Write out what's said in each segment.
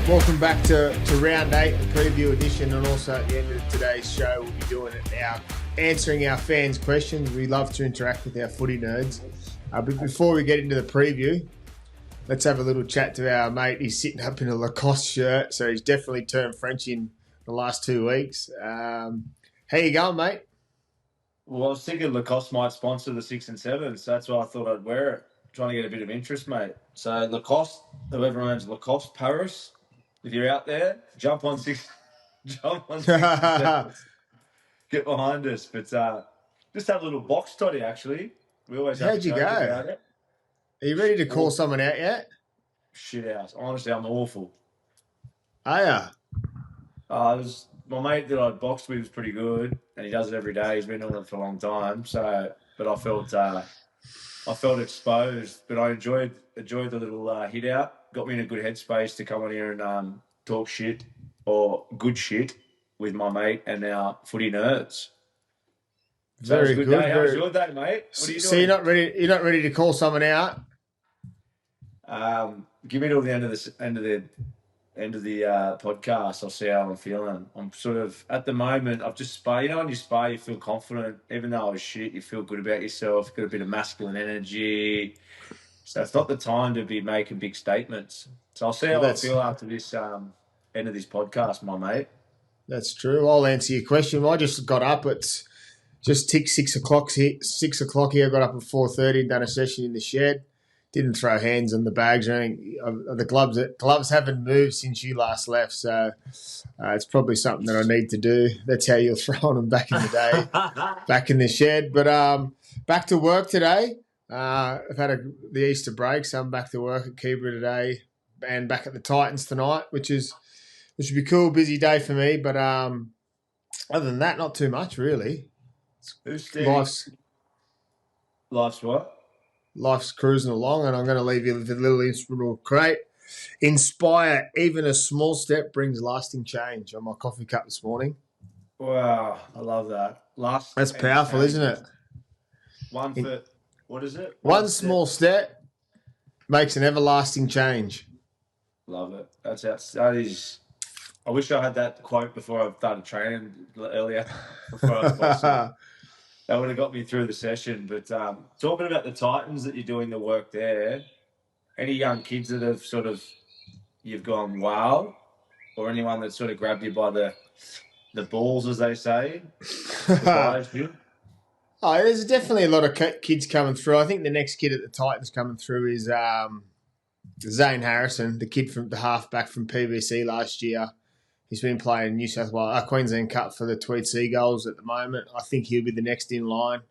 Welcome back to round 8, the preview edition, and also at the end of today's show, we'll be doing it now, answering our fans' questions. We love to interact with our footy nerds. But before we get into the preview, let's have a little chat to our mate. He's sitting up in a Lacoste shirt, so he's definitely turned French in the last 2 weeks. How you going, mate? Well, I was thinking Lacoste might sponsor the 6 and 7, so that's why I thought I'd wear it. Trying to get a bit of interest, mate. So Lacoste, whoever owns Lacoste Paris, if you're out there, jump on 6 and 7. Get behind us. But just have a little box toddy, actually. We always have How'd you go? about it. Are you ready to call someone out yet? Shit house. Honestly, I'm awful. Oh, yeah. My mate that I boxed with was pretty good, and he does it every day. He's been doing it for a long time. But I felt exposed, but I enjoyed the little hit out. Got me in a good headspace to come on here and talk shit or good shit with my mate and our footy nerds. So Very good. Day. How was your day, mate? What are you doing? So you're not ready to call someone out? Give me till the end of the podcast. I'll see how I'm feeling. I'm sort of at the moment. I've just sparred. You know, when you spar, you feel confident. Even though I was shit, you feel good about yourself. Got a bit of masculine energy. So it's not the time to be making big statements. So I'll see how I feel after this end of this podcast, my mate. That's true. I'll answer your question. I just got up. It's just ticked 6 o'clock. 6 o'clock here. I got up at 4:30 and done a session in the shed. Didn't throw hands on the bags or anything. The gloves haven't moved since you last left, so it's probably something that I need to do. That's how you're throwing them back in the day, back in the shed. But back to work today. I've had the Easter break, so I'm back to work at Keebra today and back at the Titans tonight, which would be cool. Busy day for me, but other than that, not too much really. Life's what? Life's cruising along, and I'm going to leave you with a little instrumental crate. Inspire, even a small step brings lasting change, on my coffee cup this morning. Wow, I love that. That's powerful, isn't it? What is it? One small step makes an everlasting change. Love it. That is. I wish I had that quote before I started training earlier. That would have got me through the session. But talking about the Titans that you're doing the work there, any young kids that have you've gone wow, or anyone that sort of grabbed you by the balls, as they say? There's definitely a lot of kids coming through. I think the next kid at the Titans coming through is Zane Harrison, the kid from the halfback from PBC last year. He's been playing New South Wales, Queensland Cup for the Tweed Seagulls at the moment. I think he'll be the next in line.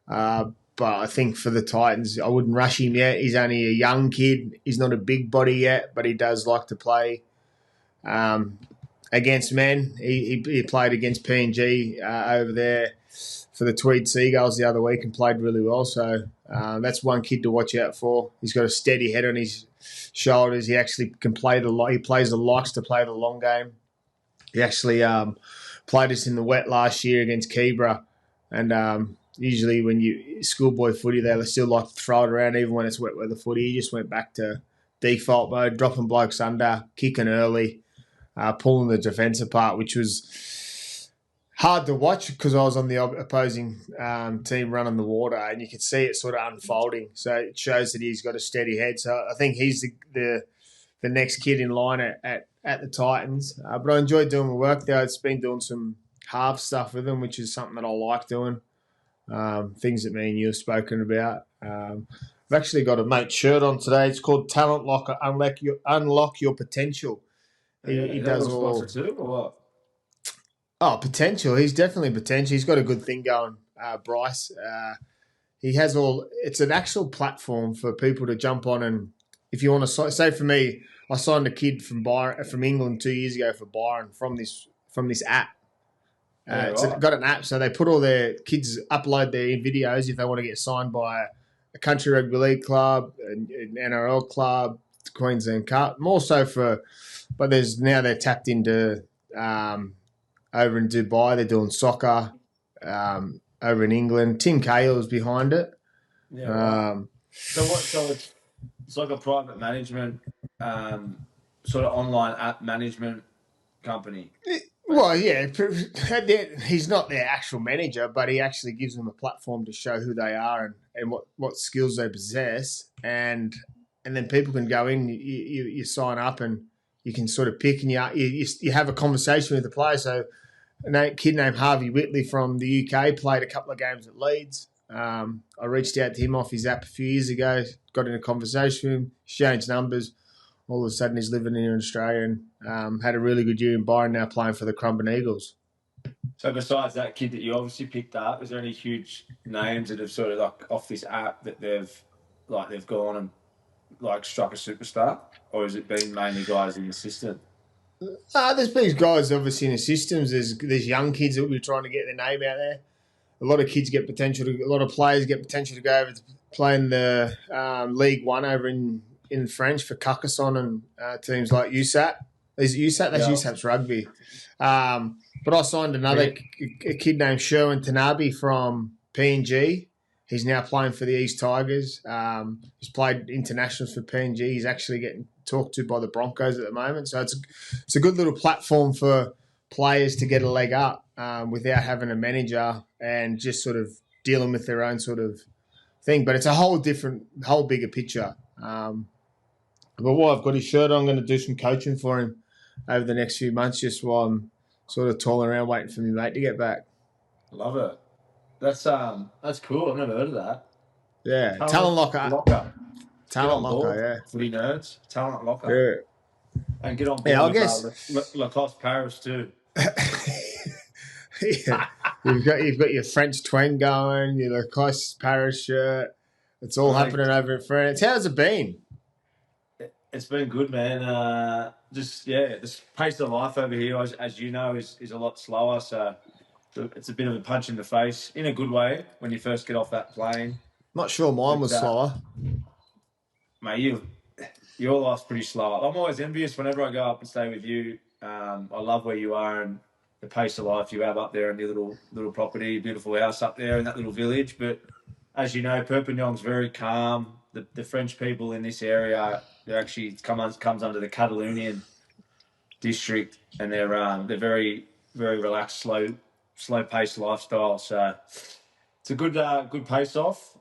But I think for the Titans, I wouldn't rush him yet. He's only a young kid. He's not a big body yet, but he does like to play against men. He played against PNG over there for the Tweed Seagulls the other week and played really well. So that's one kid to watch out for. He's got a steady head on his shoulders. He actually can play likes to play the long game. He actually played us in the wet last year against Keebra, and usually when you schoolboy footy, they still like to throw it around even when it's wet weather footy. He just went back to default mode, dropping blokes under, kicking early, pulling the defence apart, which was hard to watch because I was on the opposing team running the water, and you could see it sort of unfolding. So it shows that he's got a steady head. So I think he's the next kid in line at the Titans. But I enjoyed doing my work there. It's been doing some half stuff with them, which is something that I like doing. Things that me and you have spoken about. I've actually got a mate shirt on today. It's called Talent Locker, Unlock Your Potential. He does all... Too, or what? Oh, potential. He's definitely potential. He's got a good thing going, Bryce. He has all... It's an actual platform for people to jump on, and if you want to... Say for me, I signed a kid from England 2 years ago for Byron from this app. It's got an app, so they put all their kids, upload their videos if they want to get signed by a country rugby league club, an NRL club, the Queensland Cup. More so but they're tapped into over in Dubai. They're doing soccer over in England. Tim Cahill's behind it. Yeah. So it's like a private management sort of online app management company. Well, yeah, he's not their actual manager, but he actually gives them a platform to show who they are and what skills they possess, and then people can go in. You sign up and you can sort of pick, and you have a conversation with the player. So a kid named Harvey Whitley from the UK played a couple of games at Leeds. I reached out to him off his app a few years ago, got in a conversation with him, exchanged numbers. All of a sudden, he's living here in Australia and had a really good year in Byron, now playing for the Crumban Eagles. So besides that kid that you obviously picked up, is there any huge names that have sort of like off this app that they've gone and like struck a superstar, or has it been mainly guys in the system? There's been guys obviously in the systems. There's young kids that we're trying to get their name out there. A lot of kids get potential. A lot of players get potential to go over to play in the League One over in French for Carcassonne and teams like USAT. Is it USAT? That's USAT's rugby. But I signed another a kid named Sherwin Tanabe from PNG. He's now playing for the East Tigers. He's played internationals for PNG. He's actually getting talked to by the Broncos at the moment. So it's a good little platform for players to get a leg up without having a manager and just sort of dealing with their own sort of thing. But it's a whole bigger picture. But while I've got his shirt on, I'm going to do some coaching for him over the next few months, just while I'm sort of tooling around waiting for my mate to get back. Love it. That's cool. I've never heard of that. Yeah, Talent Locker. Talent Locker, yeah. Footy nerds. Talent Locker. Yeah. And get on board I with guess Lacoste Paris too. Yeah. You've got your French twang going, your Lacoste Paris shirt. It's all happening over in France. How's it been? It's been good, man. This pace of life over here, as you know, is a lot slower. So it's a bit of a punch in the face in a good way when you first get off that plane. Not sure mine was slower. Mate, your life's pretty slow. I'm always envious whenever I go up and stay with you. I love where you are and the pace of life you have up there in your little property, beautiful house up there in that little village. But as you know, Perpignan's very calm. The French people in this area, they're actually comes under the Catalonian district, and they're very, very relaxed, slow paced lifestyle. So it's a good pace off.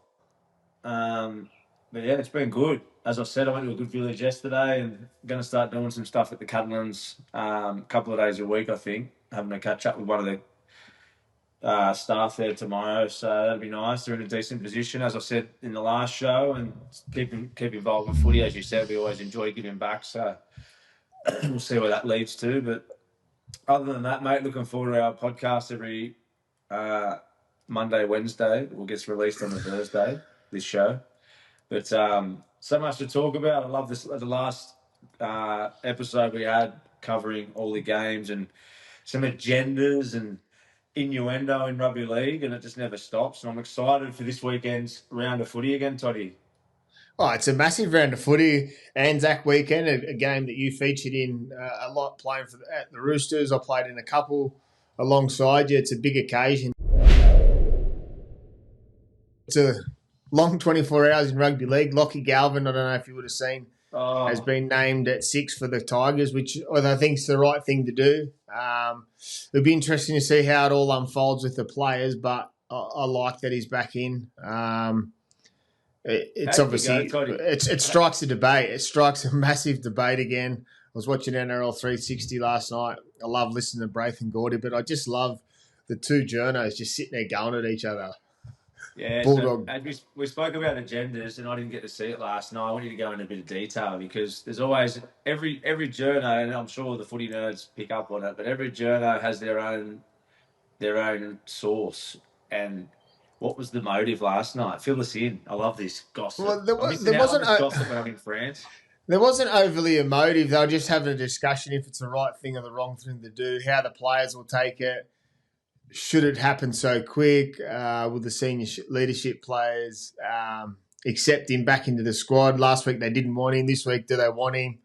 But yeah, it's been good. As I said, I went to a good village yesterday and going to start doing some stuff at the Catalans a couple of days a week, I think. Having a catch up with one of the staff there tomorrow. So that'll be nice. They're in a decent position, as I said in the last show, and keep involved with footy. As you said, we always enjoy giving back. So we'll see where that leads to. But other than that, mate, looking forward to our podcast every Monday, Wednesday. It gets released on the Thursday, this show. But so much to talk about. I love this. The last episode we had covering all the games and some agendas and innuendo in rugby league, and it just never stops. And I'm excited for this weekend's round of footy again, Toddy. Oh, it's a massive round of footy. Anzac weekend, a game that you featured in a lot, playing at the Roosters. I played in a couple alongside you. It's a big occasion. It's a long 24 hours in rugby league. Lachie Galvin, I don't know if you would have seen, has been named at 6 for the Tigers, which I think is the right thing to do. It'll be interesting to see how it all unfolds with the players, but I like that he's back in. It's obviously it strikes a debate. It strikes a massive debate again. I was watching NRL 360 last night. I love listening to Braith and Gordy, but I just love the two journos just sitting there going at each other. Yeah, Bulldog. So, we spoke about agendas, and I didn't get to see it last night. I want you to go into a bit of detail because there's always every journo, and I'm sure the footy nerds pick up on it, but every journo has their own source. And what was the motive last night? Fill us in. I love this gossip. Well, there wasn't gossip when I'm in France. There wasn't overly emotive. They were just having a discussion if it's the right thing or the wrong thing to do, how the players will take it. Should it happen so quick? Will the senior leadership players accept him back into the squad? Last week they didn't want him. This week, do they want him?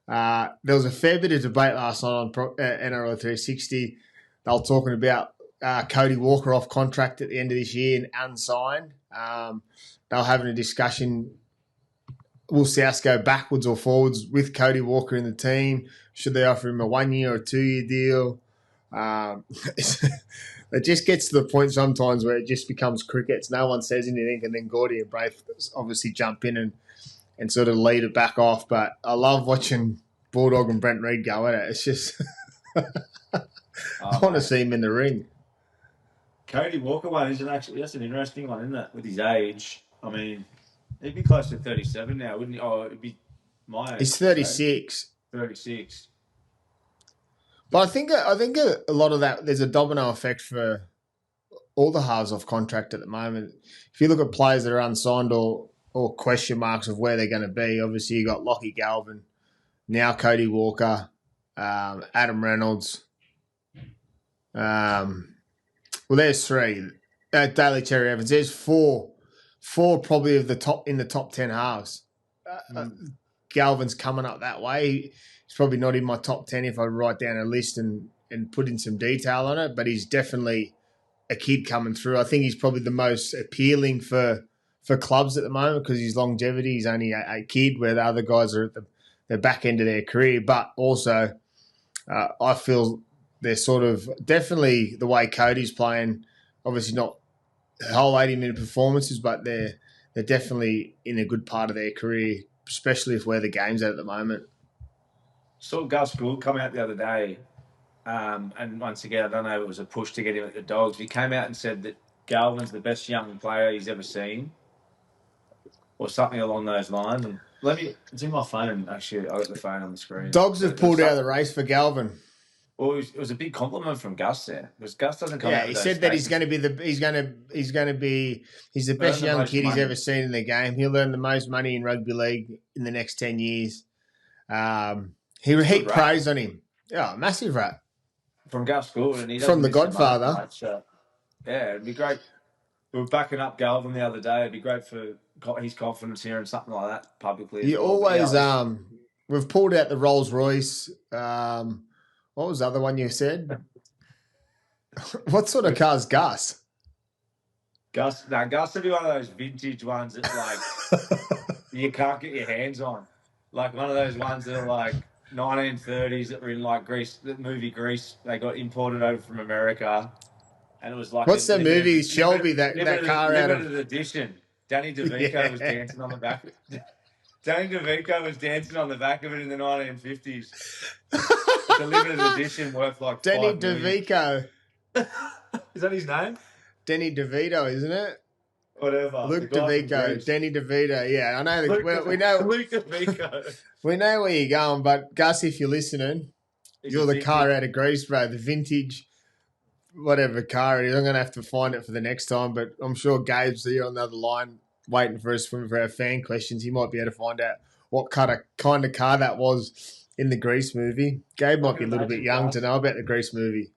There was a fair bit of debate last night on NRL 360. They were talking about Cody Walker off contract at the end of this year and unsigned. They were having a discussion will South go backwards or forwards with Cody Walker in the team? Should they offer him a 1 year or 2 year deal? It just gets to the point sometimes where it just becomes crickets. No one says anything, and then Gordy and Braith obviously jump in and sort of lead it back off. But I love watching Bulldog and Brent Reid go at it. It's just I want to see him in the ring. Cody Walker one isn't actually, that's an interesting one, isn't it? With his age, I mean, he'd be close to 37 now, wouldn't he? Oh, it'd be my age. He's 36. 36. But I think a lot of that, there's a domino effect for all the halves off contract at the moment. If you look at players that are unsigned or question marks of where they're going to be, obviously you got LACHIE, Galvin, now Cody Walker, Adam Reynolds. Well, there's 3. Daly Cherry Evans. There's 4 probably of the top in the top 10 halves. Galvin's coming up that way. He's probably not in my top 10 if I write down a list and put in some detail on it, but he's definitely a kid coming through. I think he's probably the most appealing for clubs at the moment because his longevity. He's only a kid where the other guys are at the back end of their career. But also, I feel they're sort of definitely the way Cody's playing, obviously not whole 80-minute performances, but they're definitely in a good part of their career, especially if where the game's at the moment. Saw Gus Gould come out the other day, and once again, I don't know if it was a push to get him at the Dogs. He came out and said that Galvin's the best young player he's ever seen, or something along those lines. And it's in my phone, actually. I got the phone on the screen. Dogs have pulled out of the race for Galvin. Well, it was a big compliment from Gus there because Gus doesn't come out. Yeah, he said that he's the best young kid he's ever seen in the game. He'll earn the most money in rugby league in the next 10 years. He heaped praise on him. Yeah, massive rap from Gus Gould, and he from the Godfather. Much, yeah, it'd be great. We were backing up Galvin the other day. It'd be great for his confidence here and something like that publicly. You always we've pulled out the Rolls Royce. What was the other one you said? What sort of car's Gus? Gus would be one of those vintage ones that like you can't get your hands on. Like one of those ones that are like 1930s that were in like Greece, the movie Grease. They got imported over from America, and it was like what's the movie Shelby that car out of limited edition. Danny DeVito was dancing on the back. Danny DeVito was dancing on the back of it in the 1950s. It's a limited edition worth like Danny DeVito. Is that his name? Danny DeVito, isn't it? Whatever. Luke DeVito, Danny DeVito. Yeah, I know. We know. Luke DeVito. We know where you're going, but Gus, if you're listening, you're the car out of Greece, bro. The vintage, whatever car it is. I'm going to have to find it for the next time, but I'm sure Gabe's here on the other line waiting for us for our fan questions. He might be able to find out what kind of car that was in the Grease movie. Gabe might be a little bit young to know about the Grease movie.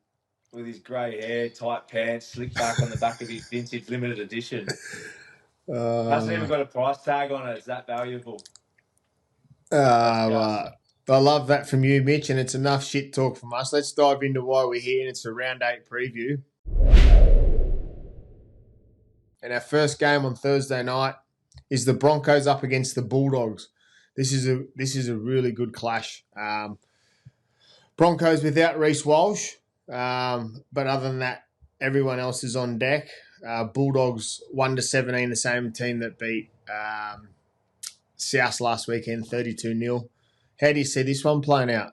With his grey hair, tight pants, slicked back on the back of his vintage limited edition. Hasn't even got a price tag on it. It's that valuable. I love that from you, Mitch, and it's enough shit talk from us. Let's dive into why we're here, and it's a round 8 preview. And our first game on Thursday night is the Broncos up against the Bulldogs. This is a really good clash. Broncos without Reece Walsh, but other than that, everyone else is on deck. Bulldogs 1-17, the same team that beat South last weekend, 32-0. How do you see this one playing out?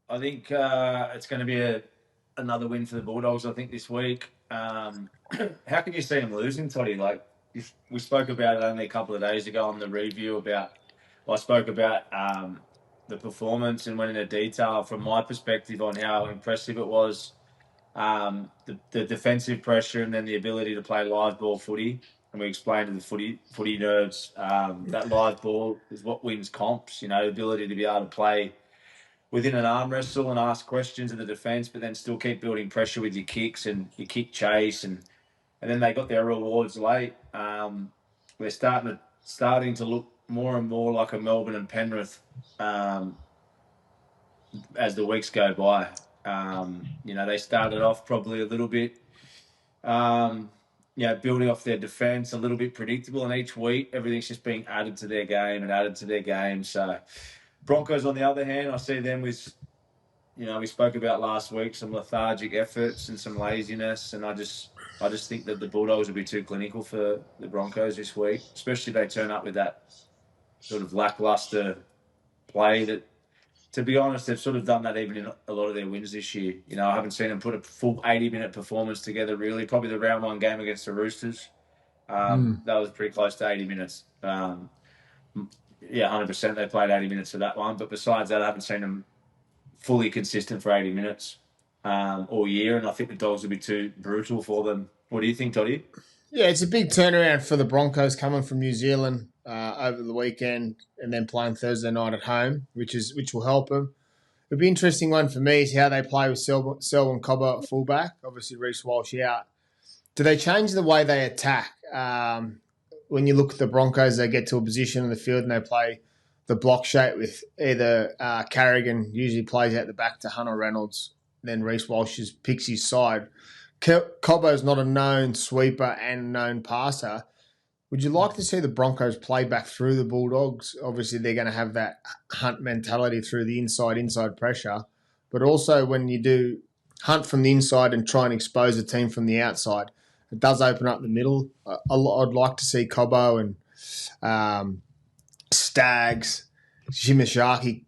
I think it's going to be another win for the Bulldogs, I think, this week. How can you see them losing, Toddy? Like, we spoke about it only a couple of days ago on the review I spoke about the performance and went into detail from my perspective on how impressive it was, the defensive pressure and then the ability to play live ball footy. And we explained to the footy nerds that live ball is what wins comps, the ability to be able to play within an arm wrestle and ask questions of the defence, but then still keep building pressure with your kicks and your kick chase. And then they got their rewards late. They're starting to look more and more like a Melbourne and Penrith as the weeks go by. They started off probably a little bit building off their defence, a little bit predictable. And each week, everything's just being added to their game and added to their game. So Broncos, on the other hand, I see them with, we spoke about last week, some lethargic efforts and some laziness. And I just think that the Bulldogs will be too clinical for the Broncos this week, especially if they turn up with that sort of lackluster play that, to be honest, they've sort of done that even in a lot of their wins this year. I haven't seen them put a full 80-minute performance together, really. Probably the round one game against the Roosters. That was pretty close to 80 minutes. 100% they played 80 minutes of that one. But besides that, I haven't seen them fully consistent for 80 minutes all year. And I think the Dogs will be too brutal for them. What do you think, Toddy? Yeah, it's a big turnaround for the Broncos coming from New Zealand over the weekend and then playing Thursday night at home, which will help them. It'll be an interesting one for me is how they play with Selwyn Cobber at fullback. Obviously, Reece Walsh out. Do they change the way they attack? When you look at the Broncos, they get to a position in the field and they play the block shape with either Carrigan usually plays out the back to Hunter Reynolds, then Reece Walsh picks his side. Cobbo's not a known sweeper and known passer. Would you like to see the Broncos play back through the Bulldogs? Obviously, they're going to have that hunt mentality through the inside pressure. But also when you do hunt from the inside and try and expose a team from the outside, it does open up the middle. I'd like to see Cobbo and Stags, Shimasaki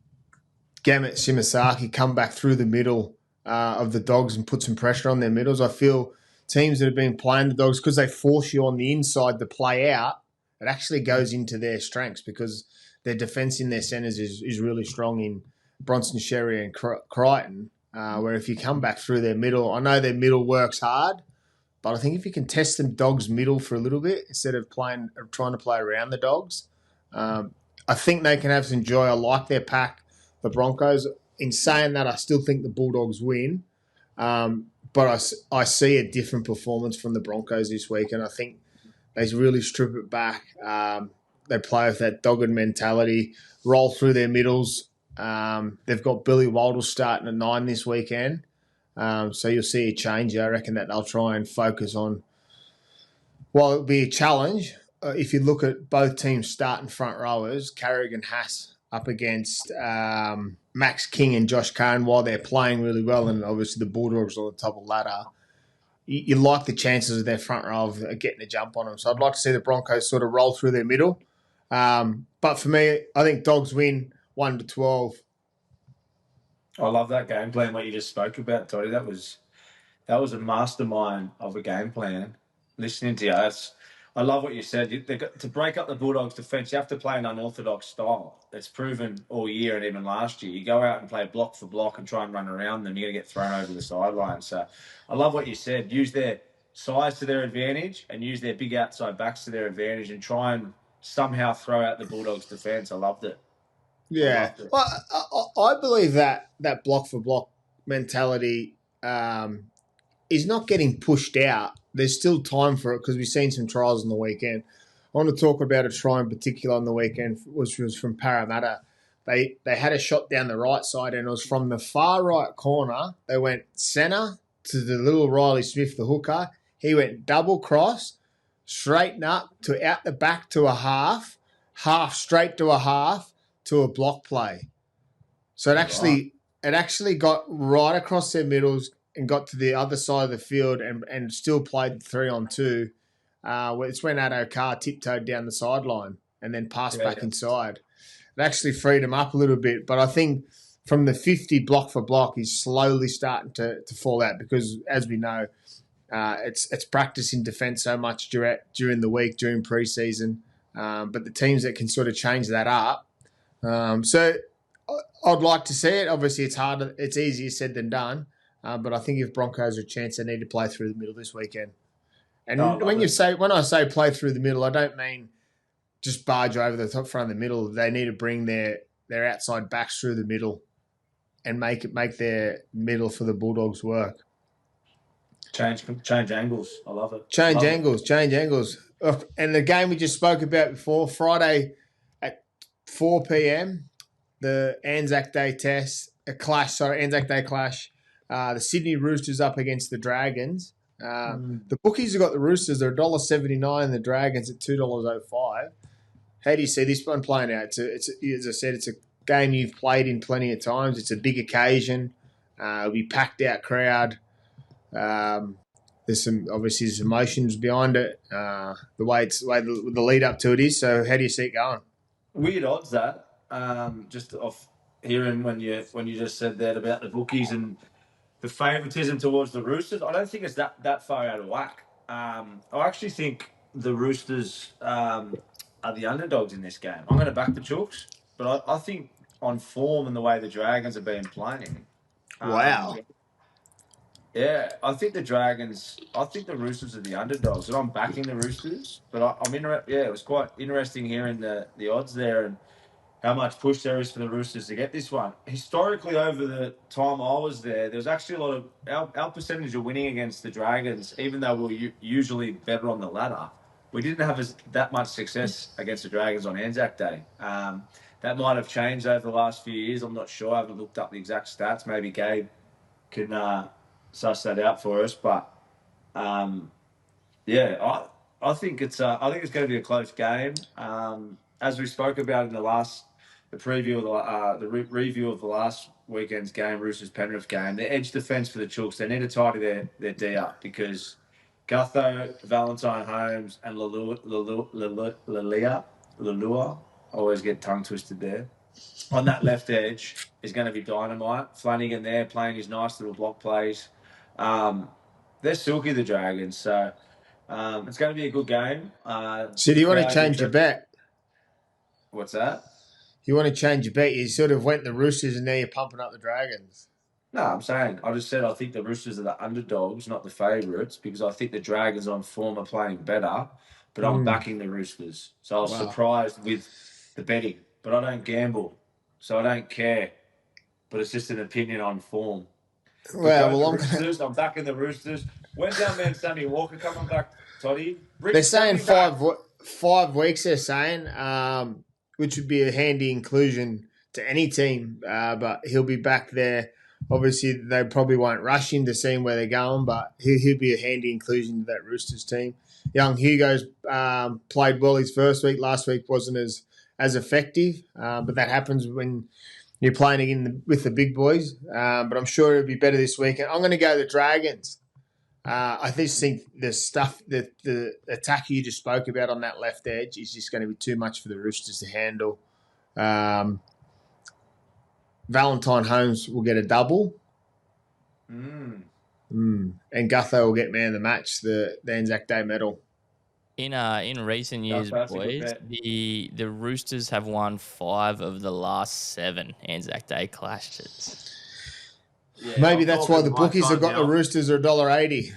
come back through the middle of the Dogs and put some pressure on their middles. I feel teams that have been playing the Dogs, because they force you on the inside to play out, it actually goes into their strengths because their defence in their centres is really strong in Bronson, Sherry and Crichton, where if you come back through their middle, I know their middle works hard, but I think if you can test the Dogs' middle for a little bit instead of trying to play around the Dogs, I think they can have some joy. I like their pack, the Broncos. In saying that, I still think the Bulldogs win, but I see a different performance from the Broncos this week, and I think they really strip it back. They play with that dogged mentality, roll through their middles. They've got Billy Waldle starting at 9 this weekend, so you'll see a change. I reckon that they'll try and focus on, while it'll be a challenge, if you look at both teams starting front rowers, Carrigan Haas up against Max King and Josh Curran, while they're playing really well, and obviously the Bulldogs are on the top of the ladder, you like the chances of their front row of getting a jump on them. So I'd like to see the Broncos sort of roll through their middle. But for me, I think Dogs win 1-12. I love that game plan, what you just spoke about, Toddy. That was a mastermind of a game plan. Listening to you, I love what you said. To break up the Bulldogs' defence, you have to play an unorthodox style. It's proven all year and even last year. You go out and play block for block and try and run around them, you're going to get thrown over the sideline. So I love what you said. Use their size to their advantage and use their big outside backs to their advantage and try and somehow throw out the Bulldogs' defence. I loved it. Yeah. Well, I believe that block for block mentality is not getting pushed out. There's still time for it because we've seen some trials on the weekend. I want to talk about a try in particular on the weekend, which was from Parramatta. They had a shot down the right side, and it was from the far right corner. They went centre to the little Riley Smith, the hooker. He went double cross, straighten up to out the back to a half straight to a half to a block play. So it actually got right across their middles and got to the other side of the field and still played 3-on-2. It's when Addo Carr tiptoed down the sideline and then passed back inside. It actually freed him up a little bit. But I think from the 50 block for block, he's slowly starting to fall out because, as we know, it's practice in defence so much during the week, during pre-season. But the teams that can sort of change that up. So I'd like to see it. Obviously, it's harder. It's easier said than done. But I think if Broncos are a chance, they need to play through the middle this weekend. And when I say play through the middle, I don't mean just barge over the top front of the middle. They need to bring their outside backs through the middle and make their middle for the Bulldogs work. Change angles. I love it. Change angles. And the game we just spoke about before, Friday at 4 p.m, the Anzac Day clash. The Sydney Roosters up against the Dragons. The bookies have got the Roosters. They're $1.79. The Dragons at $2.05. How do you see this one playing out? It's as I said, it's a game you've played in plenty of times. It's a big occasion. It'll be packed out crowd. There's some emotions behind it. The way the lead up to it is. So how do you see it going? Weird odds that. Just off hearing when you just said that about the bookies and the favouritism towards the Roosters, I don't think it's that far out of whack. I actually think the Roosters are the underdogs in this game. I'm going to back the Chooks, but I think on form and the way the Dragons have been playing. Wow. Yeah, I think the Roosters are the underdogs, and I'm backing the Roosters. But I'm interested. Yeah, it was quite interesting hearing the odds there and how much push there is for the Roosters to get this one. Historically, over the time I was there was actually a lot of our percentage of winning against the Dragons, even though we were usually better on the ladder. We didn't have that much success against the Dragons on Anzac Day. That might have changed over the last few years. I'm not sure. I haven't looked up the exact stats. Maybe Gabe can suss that out for us. But yeah, I think it's going to be a close game. As we spoke about in the preview of review of the last weekend's game, Roosters Penrith game, the edge defence for the Chooks, they need to tidy their D up because Gutho, Valentine Holmes, and Lalua, I always get tongue twisted there. On that left edge is going to be dynamite. Flanagan there playing his nice little block plays. They're silky, the Dragons, so it's going to be a good game. So do you want to change your bet? What's that? You want to change your bet? You sort of went the Roosters and now you're pumping up the Dragons. No, I just said I think the Roosters are the underdogs, not the favourites, because I think the Dragons on form are playing better, but I'm backing the Roosters. So I was surprised with the betting, but I don't gamble, so I don't care. But it's just an opinion on form. I'm backing the Roosters. When's our man Sammy Walker coming back, Toddy? They're saying 5 weeks, they're saying, which would be a handy inclusion to any team, but he'll be back there. Obviously, they probably won't rush him to see where they're going, but he'll be a handy inclusion to that Roosters team. Young Hugo's played well his first week. Last week wasn't as effective, but that happens when you're playing with the big boys. But I'm sure it'll be better this weekend. I'm going to go the Dragons. I just think the attack you just spoke about on that left edge is just going to be too much for the Roosters to handle. Valentine Holmes will get a double. And Gutho will get man of the match, the Anzac Day medal. In recent years, boys, the Roosters have won 5 of the last 7 Anzac Day clashes. Yeah, maybe that's why the bookies have got the Roosters are $1.80.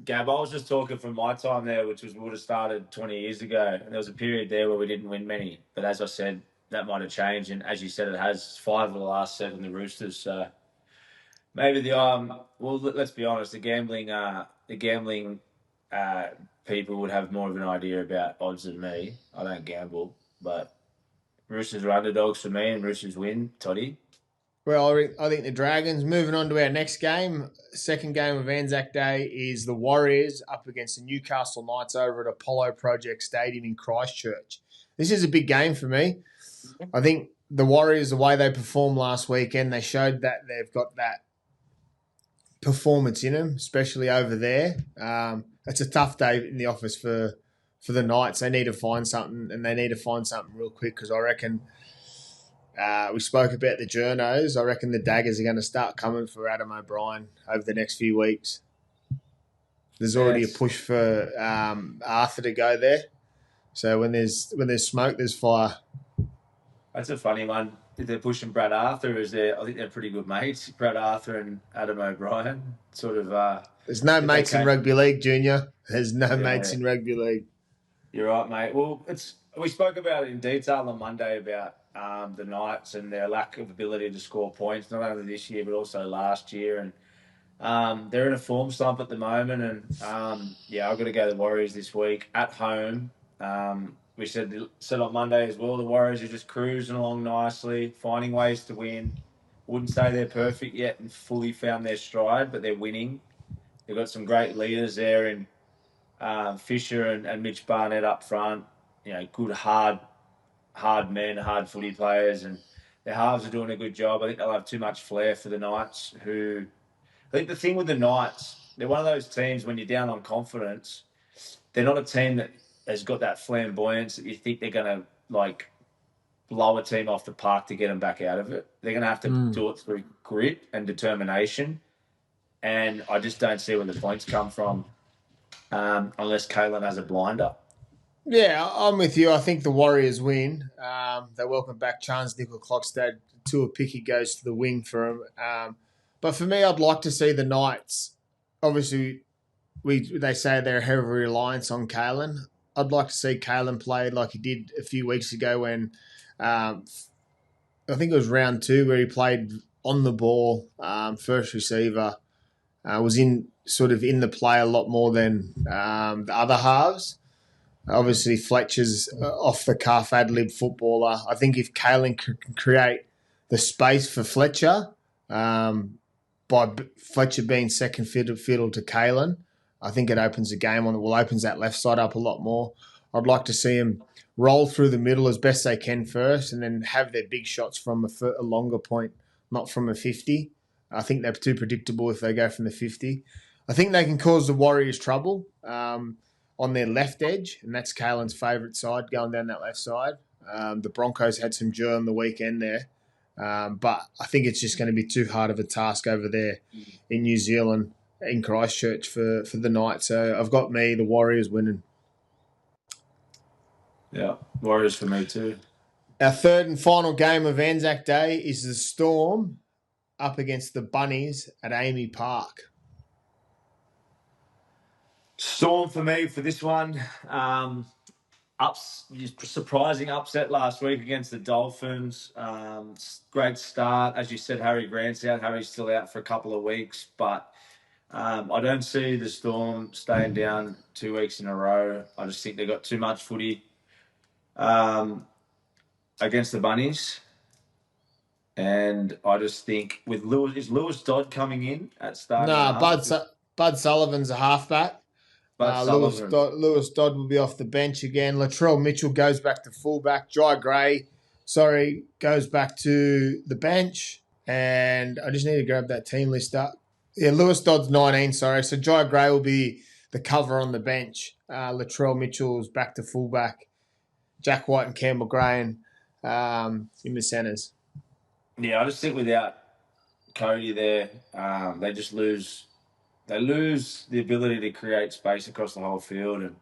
Gab, I was just talking from my time there, which would have started 20 years ago. And there was a period there where we didn't win many. But as I said, that might have changed. And as you said, it has 5 of the last 7, the Roosters. So maybe let's be honest, the gambling people would have more of an idea about odds than me. I don't gamble, but Roosters are underdogs for me and Roosters win. Toddy? Well, I think the Dragons. Moving on to our next game, second game of Anzac Day is the Warriors up against the Newcastle Knights over at Apollo Project Stadium in Christchurch. This is a big game for me. I think the Warriors, the way they performed last weekend, they showed that they've got that performance in them, especially over there. It's a tough day in the office for the Knights. They need to find something, and they need to find something real quick because I reckon we spoke about the journos. I reckon the daggers are going to start coming for Adam O'Brien over the next few weeks. There's already a push for Arthur to go there. So when there's smoke, there's fire. That's a funny one. If they're pushing Brad Arthur, I think they're pretty good mates. Brad Arthur and Adam O'Brien, sort of. There's no mates in rugby league, Junior. There's no mates in rugby league. You're right, mate. Well, we spoke about it in detail on Monday about the Knights and their lack of ability to score points, not only this year but also last year. And they're in a form slump at the moment. And I've got to go to the Warriors this week at home. We said on Monday as well, the Warriors are just cruising along nicely, finding ways to win. Wouldn't say they're perfect yet and fully found their stride, but they're winning. They've got some great leaders there in Fisher and Mitch Barnett up front. Good hard men, hard footy players, and their halves are doing a good job. I think they'll have too much flair for the Knights. I think the thing with the Knights, they're one of those teams when you're down on confidence, they're not a team that has got that flamboyance that you think they're going to blow a team off the park to get them back out of it. They're going to have to do it through grit and determination. And I just don't see where the points come from unless Kalen has a blinder. Yeah, I'm with you. I think the Warriors win. They welcome back Chance Nickel-Clockstad. Tua Picky goes to the wing for him. But for me, I'd like to see the Knights. Obviously, they say they're a heavy reliance on Kalen. I'd like to see Kalen play like he did a few weeks ago when I think it was round 2 where he played on the ball, first receiver, was in the play a lot more than the other halves. Obviously, Fletcher's off the cuff ad-lib footballer. I think if Kalen can create the space for Fletcher, by Fletcher being second fiddle to Kalen, I think it opens the game opens that left side up a lot more. I'd like to see him roll through the middle as best they can first and then have their big shots from a longer point, not from a 50. I think they're too predictable if they go from the 50. I think they can cause the Warriors trouble on their left edge, and that's Kalen's favourite side, going down that left side. The Broncos had some jaw on the weekend there, but I think it's just going to be too hard of a task over there in New Zealand, in Christchurch for the night. So I've got the Warriors winning. Yeah, Warriors for me too. Our third and final game of Anzac Day is the Storm up against the Bunnies at Amy Park. Storm for me for this one. Surprising upset last week against the Dolphins. Great start. As you said, Harry Grant's out. Harry's still out for a couple of weeks, but I don't see the Storm staying down 2 weeks in a row. I just think they've got too much footy against the Bunnies. And I just think with Lewis Dodd coming in at start? No, Bud Sullivan's a halfback. Lewis Dodd will be off the bench again. Latrell Mitchell goes back to fullback. Jai Gray, goes back to the bench. And I just need to grab that team list up. Yeah, Lewis Dodd's 19, So Jai Gray will be the cover on the bench. Latrell Mitchell's back to fullback. Jack White and Campbell Gray in the centres. Yeah, I just think without Cody there, they just lose. They lose the ability to create space across the whole field, and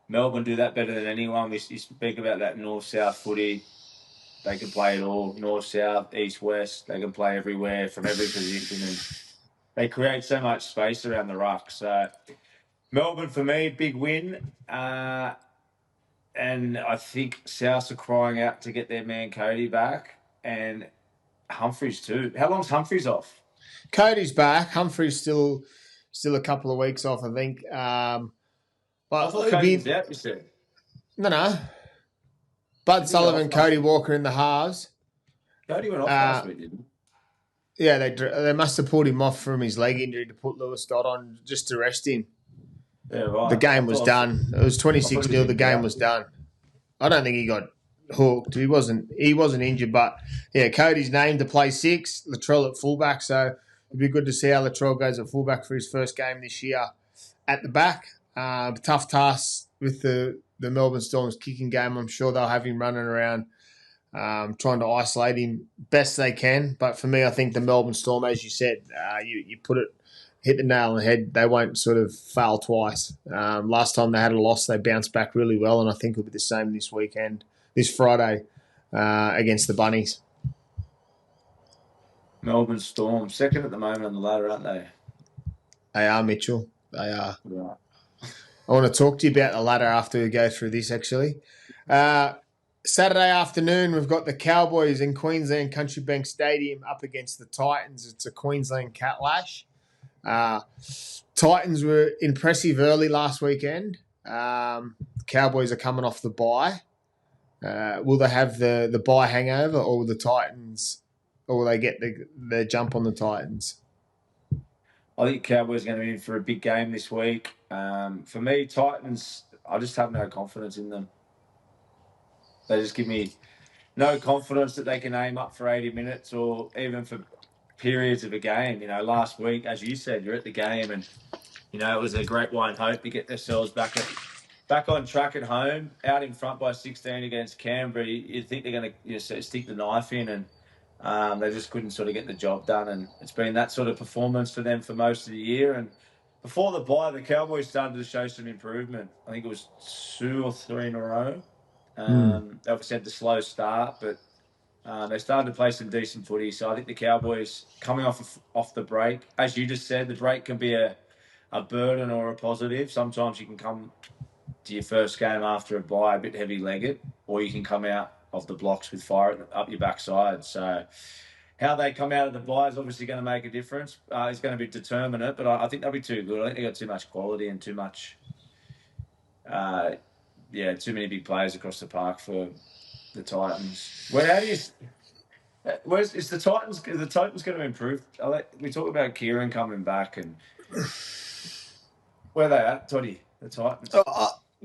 Melbourne do that better than anyone. We speak about that north-south footy. They can play it all, north-south, east-west. They can play everywhere from every position, and they create so much space around the ruck. So Melbourne, for me, big win. And I think Souths are crying out to get their man Cody back, and Humphreys too. How long's Humphreys off? Cody's back. Humphreys still a couple of weeks off, I think. But I thought Cody was out, you said. No. Bud Sullivan, Cody Walker in the halves. Cody went off last week, didn't he? Yeah, they must have pulled him off from his leg injury to put Lewis Dodd on just to rest him. Yeah, right. The game was done. It was 26-0. The game was done. I don't think he got hooked. He wasn't injured, but yeah, Cody's named to play 6, Latrell at fullback, so it'd be good to see how Latrell goes at fullback for his first game this year at the back. Tough task with the Melbourne Storm's kicking game. I'm sure they'll have him running around trying to isolate him best they can. But for me, I think the Melbourne Storm, as you said, you hit the nail on the head. They won't sort of fail twice. Last time they had a loss, they bounced back really well, and I think it'll be the same this Friday against the Bunnies. Melbourne Storm, second at the moment on the ladder, aren't they? They are, Mitchell. They are. Right. I want to talk to you about the ladder after we go through this, actually. Saturday afternoon, we've got the Cowboys in Queensland Country Bank Stadium up against the Titans. It's a Queensland catlash. Titans were impressive early last weekend. Cowboys are coming off the bye. Will they have the bye hangover, or will the Titans, or will they get the jump on the Titans? I think Cowboys are going to be in for a big game this week. For me, Titans, I just have no confidence in them. They just give me no confidence that they can aim up for 80 minutes or even for periods of a game. Last week, as you said, you're at the game and, it was a great wine hope to get themselves back on track at home, out in front by 16 against Canberra. You'd think they're going to sort of stick the knife in, and they just couldn't sort of get the job done. And it's been that sort of performance for them for most of the year. And before the bye, the Cowboys started to show some improvement. I think it was 2 or 3 in a row. They obviously had the slow start, but they started to play some decent footy. So I think the Cowboys coming off the break, as you just said, the break can be a burden or a positive. Sometimes you can come to your first game after a bye a bit heavy-legged, or you can come out of the blocks with fire up your backside. So how they come out of the bye is obviously going to make a difference. It's going to be determinate, but I think they'll be too good. I think they got too much quality and too much, too many big players across the park for the Titans. Is the Titans? The Titans going to improve? We talk about Kieran coming back, and where are they at, Toddy? The Titans.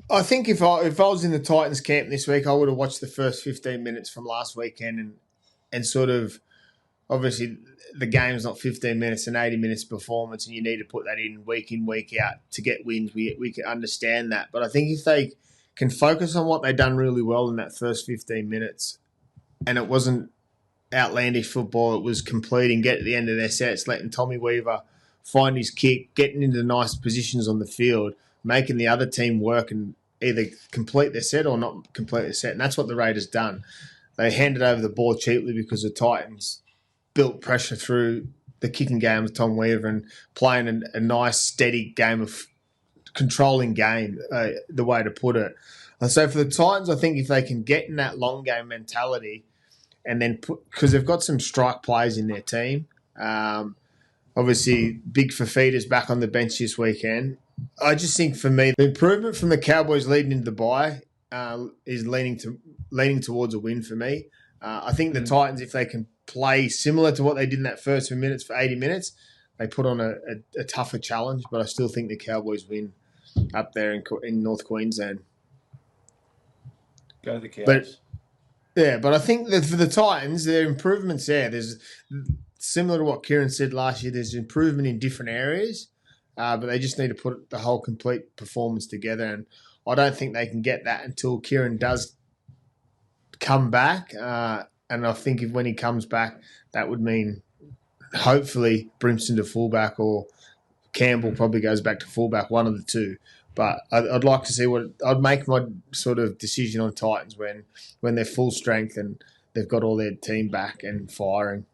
I think if I was in the Titans camp this week, I would have watched the first 15 minutes from last weekend and sort of, obviously the game's not 15 minutes and 80 minutes performance, and you need to put that in, week out to get wins. We can understand that. But I think if they can focus on what they've done really well in that first 15 minutes, and it wasn't outlandish football, it was completing, get at the end of their sets, letting Tommy Weaver find his kick, getting into nice positions on the field, making the other team work and either complete their set or not complete their set. And that's what the Raiders done. They handed over the ball cheaply because the Titans built pressure through the kicking game with Tom Weaver and playing a nice, steady game of controlling game, the way to put it. And so for the Titans, I think if they can get in that long game mentality and then because they've got some strike players in their team. Obviously, Big Fafita's back on the bench this weekend. I just think for me, the improvement from the Cowboys leading into the bye is leaning towards a win for me. I think the Titans, if they can play similar to what they did in that first 2 minutes for 80 minutes, they put on a tougher challenge. But I still think the Cowboys win up there in North Queensland. Go the Cowboys. But I think that for the Titans, there are improvements there. There's similar to what Kieran said last year. There's improvement in different areas, but they just need to put the whole complete performance together. And I don't think they can get that until Kieran does come back. And I think when he comes back, that would mean hopefully Brimson to fullback or Campbell probably goes back to fullback, one of the two. But I'd like to see I'd make my sort of decision on Titans when they're full strength and they've got all their team back and firing.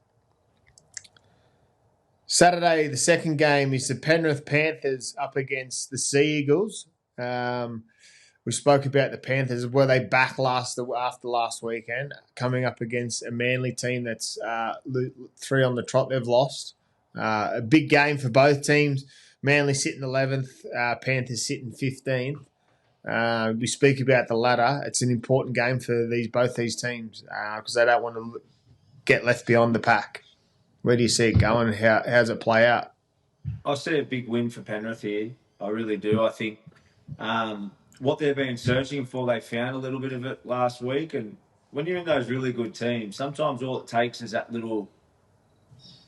Saturday, the second game is the Penrith Panthers up against the Sea Eagles. We spoke about the Panthers. Were they back after last weekend, coming up against a Manly team that's 3 on the trot they've lost. A big game for both teams. Manly sitting 11th, Panthers sitting 15th. We speak about the ladder. It's an important game for both these teams because they don't want to get left beyond the pack. Where do you see it going? How does it play out? I see a big win for Penrith here. I really do. I think what they've been searching for, they found a little bit of it last week. And when you're in those really good teams, sometimes all it takes is that little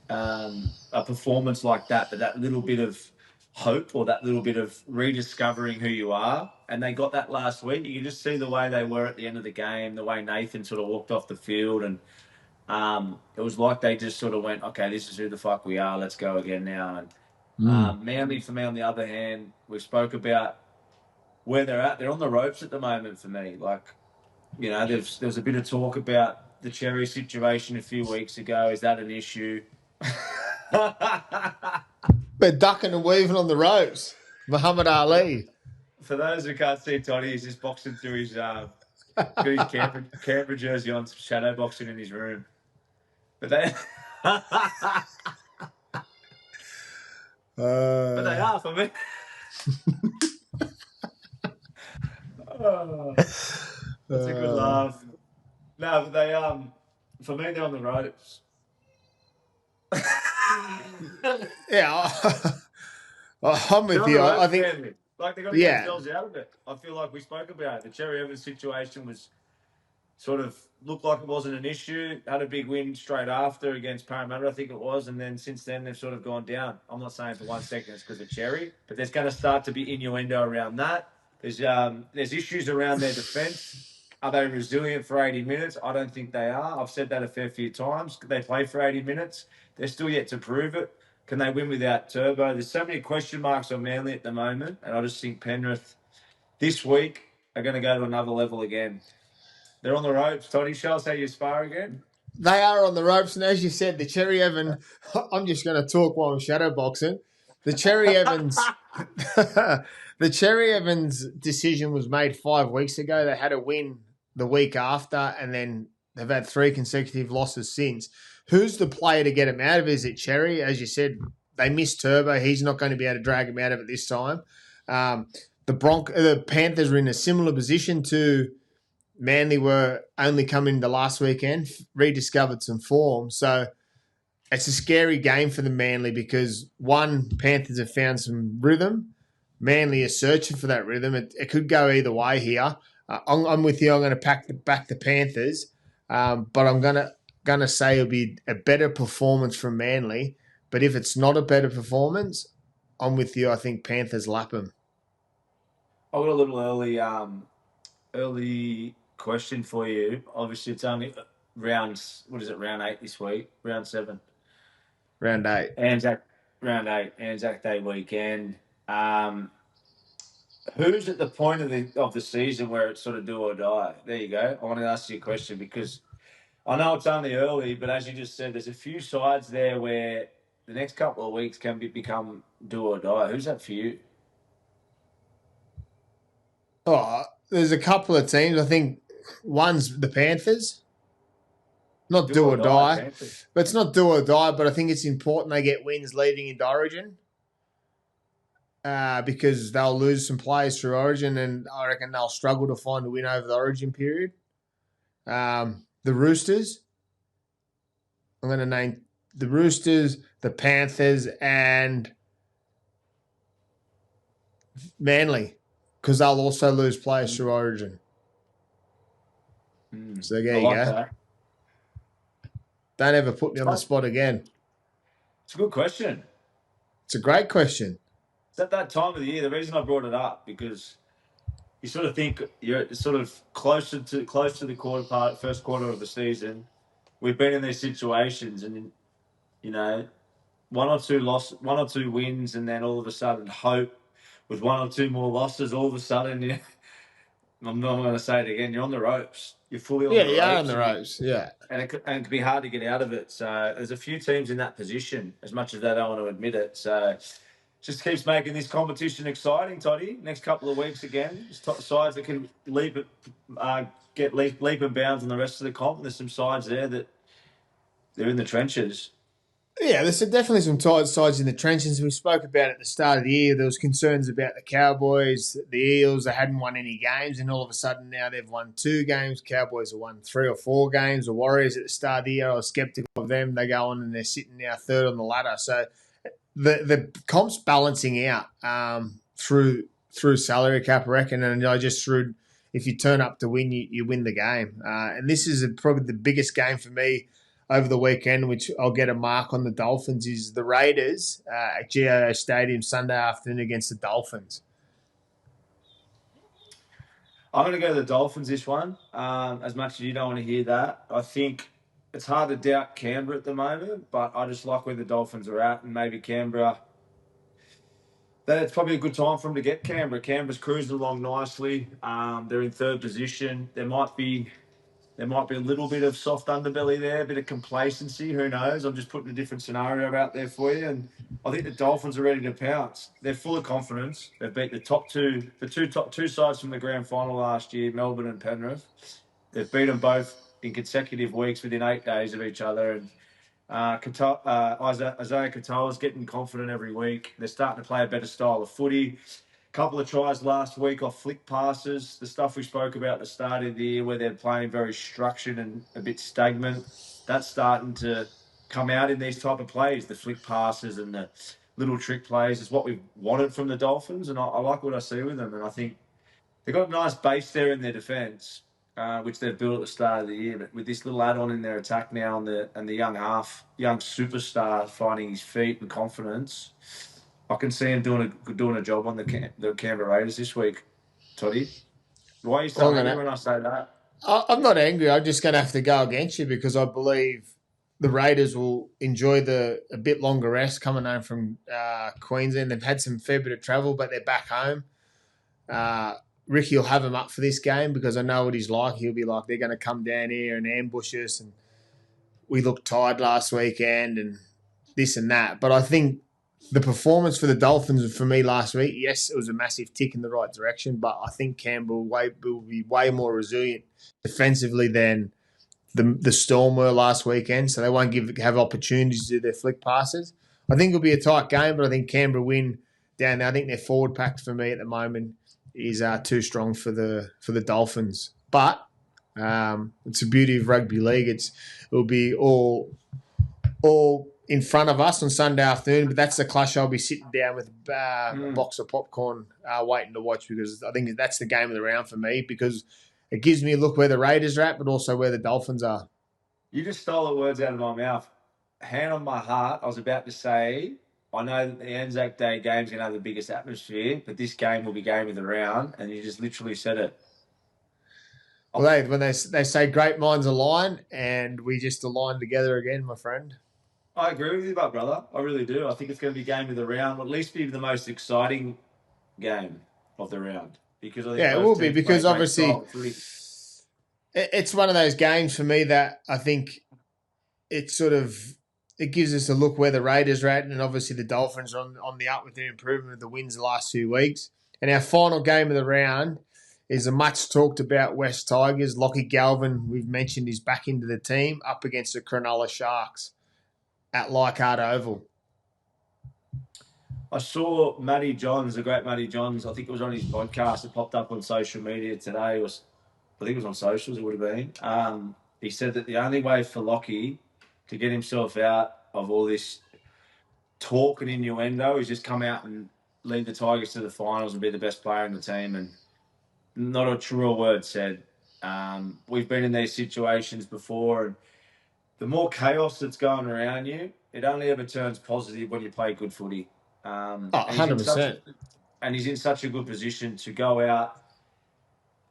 a performance like that, but that little bit of hope or that little bit of rediscovering who you are. And they got that last week. You can just see the way they were at the end of the game, the way Nathan sort of walked off the field. And it was like they just sort of went, okay, this is who the fuck we are. Let's go again now. And Manly, for me, on the other hand, we spoke about where they're at. They're on the ropes at the moment for me. Like, there was a bit of talk about the Cherry situation a few weeks ago. Is that an issue? They're ducking and weaving on the ropes. Muhammad Ali. For those who can't see Toddy, he's just boxing through his got his Canberra jersey on, shadow boxing in his room. But they but they are for me. That's a good laugh. No, but they for me they're on the ropes. Yeah, I'm with you. I think, like they got to get themselves out of it. I feel like we spoke about it. The Cherry Evans situation was sort of looked like it wasn't an issue. Had a big win straight after against Parramatta, I think it was, and then since then they've sort of gone down. I'm not saying for 1 second it's because of Cherry, but there's going to start to be innuendo around that. There's issues around their defence. Are they resilient for 80 minutes? I don't think they are. I've said that a fair few times. They play for 80 minutes. They're still yet to prove it. Can they win without Turbo? There's so many question marks on Manly at the moment, and I just think Penrith this week are going to go to another level again. They're on the ropes. Toddy, show us how you spar again. They are on the ropes, and as you said, the Cherry Evans. I'm just going to talk while I'm shadowboxing. The Cherry Evans, the Cherry Evans decision was made 5 weeks ago. They had a win the week after, and then they've had 3 consecutive losses since. Who's the player to get him out of it? Is it Cherry? As you said, they missed Turbo. He's not going to be able to drag him out of it this time. The Panthers are in a similar position to Manly were only coming the last weekend, rediscovered some form. So it's a scary game for the Manly because, one, Panthers have found some rhythm. Manly is searching for that rhythm. It could go either way here. I'm with you. I'm going to back the Panthers, but I'm going to say it'll be a better performance from Manly. But if it's not a better performance, I'm with you. I think Panthers lap them. I got a little early question for you. Obviously, it's only round 8 this week? Round 7. Round 8. Round 8, Anzac Day weekend. Who's at the point of the season where it's sort of do or die? There you go. I want to ask you a question because I know it's only early, but as you just said, there's a few sides there where the next couple of weeks can become do or die. Who's that for you? Oh, there's a couple of teams. I think one's the Panthers. Not do or die. But it's not do or die, but I think it's important they get wins leading into Origin because they'll lose some players through Origin, and I reckon they'll struggle to find a win over the Origin period. The Roosters. I'm going to name the Roosters, the Panthers, and Manly because they'll also lose players through Origin. So there you go. That. Don't ever put me on the spot again. It's a good question. It's a great question. It's at that time of the year. The reason I brought it up because you sort of think you're sort of close to the first quarter of the season. We've been in these situations, and one or two wins, and then all of a sudden hope with 1 or 2 more losses. All of a sudden, I'm not going to say it again. You're on the ropes. You're fully on the ropes. Yeah, you are on the ropes. Yeah. And it can be hard to get out of it. So there's a few teams in that position, as much as they don't want to admit it. So just keeps making this competition exciting, Toddy. Next couple of weeks again, sides that can get leap and bounds on the rest of the comp. There's some sides there that they're in the trenches. Yeah, there's definitely some tight sides in the trenches. We spoke about at the start of the year. There was concerns about the Cowboys, the Eels. They hadn't won any games, and all of a sudden now they've won 2 games. Cowboys have won 3 or 4 games. The Warriors at the start of the year, I was sceptical of them. They go on and they're sitting now 3rd on the ladder. So the comp's balancing out through salary cap, I reckon. And I just threw, if you turn up to win, you win the game. And this is probably the biggest game for me over the weekend, which I'll get a mark on the Dolphins, is the Raiders at GIO Stadium Sunday afternoon against the Dolphins. I'm going to go to the Dolphins this one. As much as you don't want to hear that, I think it's hard to doubt Canberra at the moment, but I just like where the Dolphins are at, and maybe Canberra. It's probably a good time for them to get Canberra. Canberra's cruising along nicely. They're in 3rd position. There might be a little bit of soft underbelly there, a bit of complacency. Who knows? I'm just putting a different scenario out there for you. And I think the Dolphins are ready to pounce. They're full of confidence. They've beat the top two sides from the grand final last year, Melbourne and Penrith. They've beat them both in consecutive weeks within 8 days of each other. And Isaiah Katoa's getting confident every week. They're starting to play a better style of footy. Couple of tries last week off flick passes, the stuff we spoke about at the start of the year where they're playing very structured and a bit stagnant. That's starting to come out in these type of plays, the flick passes and little trick plays. It's what we've wanted from the Dolphins, and I like what I see with them. And I think they've got a nice base there in their defence, which they've built at the start of the year. But with this little add-on in their attack now, and the young superstar finding his feet and confidence, I can see him doing a job on the Canberra Raiders this week. Toddy, why are you so angry when I say that? I'm not angry. I'm just going to have to go against you because I believe the Raiders will enjoy a bit longer rest coming home from Queensland. They've had some fair bit of travel, but they're back home. Ricky will have them up for this game because I know what he's like. He'll be like, they're going to come down here and ambush us, and we looked tired last weekend and this and that. But I think the performance for the Dolphins for me last week, yes, it was a massive tick in the right direction, but I think Canberra will be way more resilient defensively than the Storm were last weekend, so they won't have opportunities to do their flick passes. I think it'll be a tight game, but I think Canberra win down there. I think their forward pack for me at the moment is too strong for the Dolphins. But it's the beauty of rugby league. It'll be all in front of us on Sunday afternoon, but that's the clash I'll be sitting down with a box of popcorn waiting to watch because I think that's the game of the round for me because it gives me a look where the Raiders are at, but also where the Dolphins are. You just stole the words out of my mouth. Hand on my heart, I was about to say, I know that the Anzac Day game's going to have the biggest atmosphere, but this game will be game of the round, and you just literally said it. Well, when they say great minds align, and we just align together again, my friend. I agree with you, brother. I really do. I think it's going to be game of the round, or at least be the most exciting game of the round. Because I think it will be because obviously it's one of those games for me that I think it gives us a look where the Raiders are at, and obviously the Dolphins are on the up with their improvement of the wins the last 2 weeks. And our final game of the round is a much talked about West Tigers. Lachie Galvin, we've mentioned, is back into the team up against the Cronulla Sharks at Leichhardt Oval. I saw Matty Johns, the great Matty Johns. I think it was on his podcast. It popped up on social media today. I think it was on socials. It would have been. He said that the only way for Lachie to get himself out of all this talk and innuendo is just come out and lead the Tigers to the finals and be the best player in the team. And not a truer word said. We've been in these situations before, and the more chaos that's going around you, it only ever turns positive when you play good footy. 100%. And he's in such a good position to go out.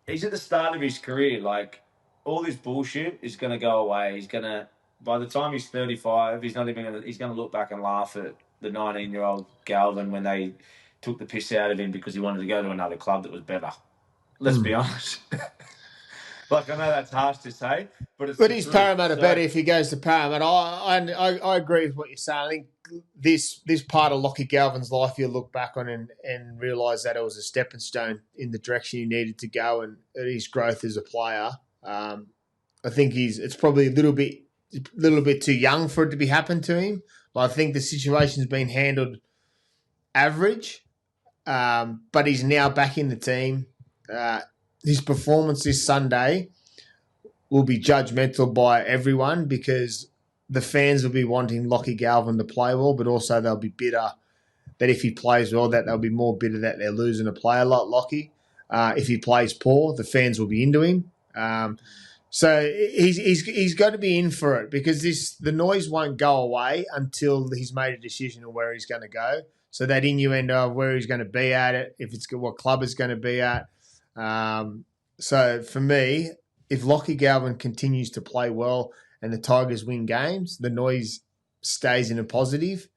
He's at the start of his career. Like, all this bullshit is going to go away. He's going to, by the time he's 35, he's going to look back and laugh at the 19-year-old Galvin when they took the piss out of him because he wanted to go to another club that was better. Let's be honest. Like, I know that's harsh to say, but he's Parramatta better if he goes to Parramatta. I agree with what you're saying. I think this part of Lachie Galvin's life you'll look back on and realise that it was a stepping stone in the direction he needed to go and his growth as a player. I think it's probably a little bit too young for it to be happened to him. But I think the situation's been handled average, but he's now back in the team. His performance this Sunday will be judgmental by everyone because the fans will be wanting Lachie Galvin to play well, but also they'll be bitter that if he plays well, that they'll be more bitter that they're losing a player like Lachie. If he plays poor, the fans will be into him. So he's got to be in for it because the noise won't go away until he's made a decision on where he's going to go. So that innuendo of where he's going to be at it, if it's what club it's going to be at. So for me, if Lachie Galvin continues to play well and the Tigers win games, the noise stays in a positive.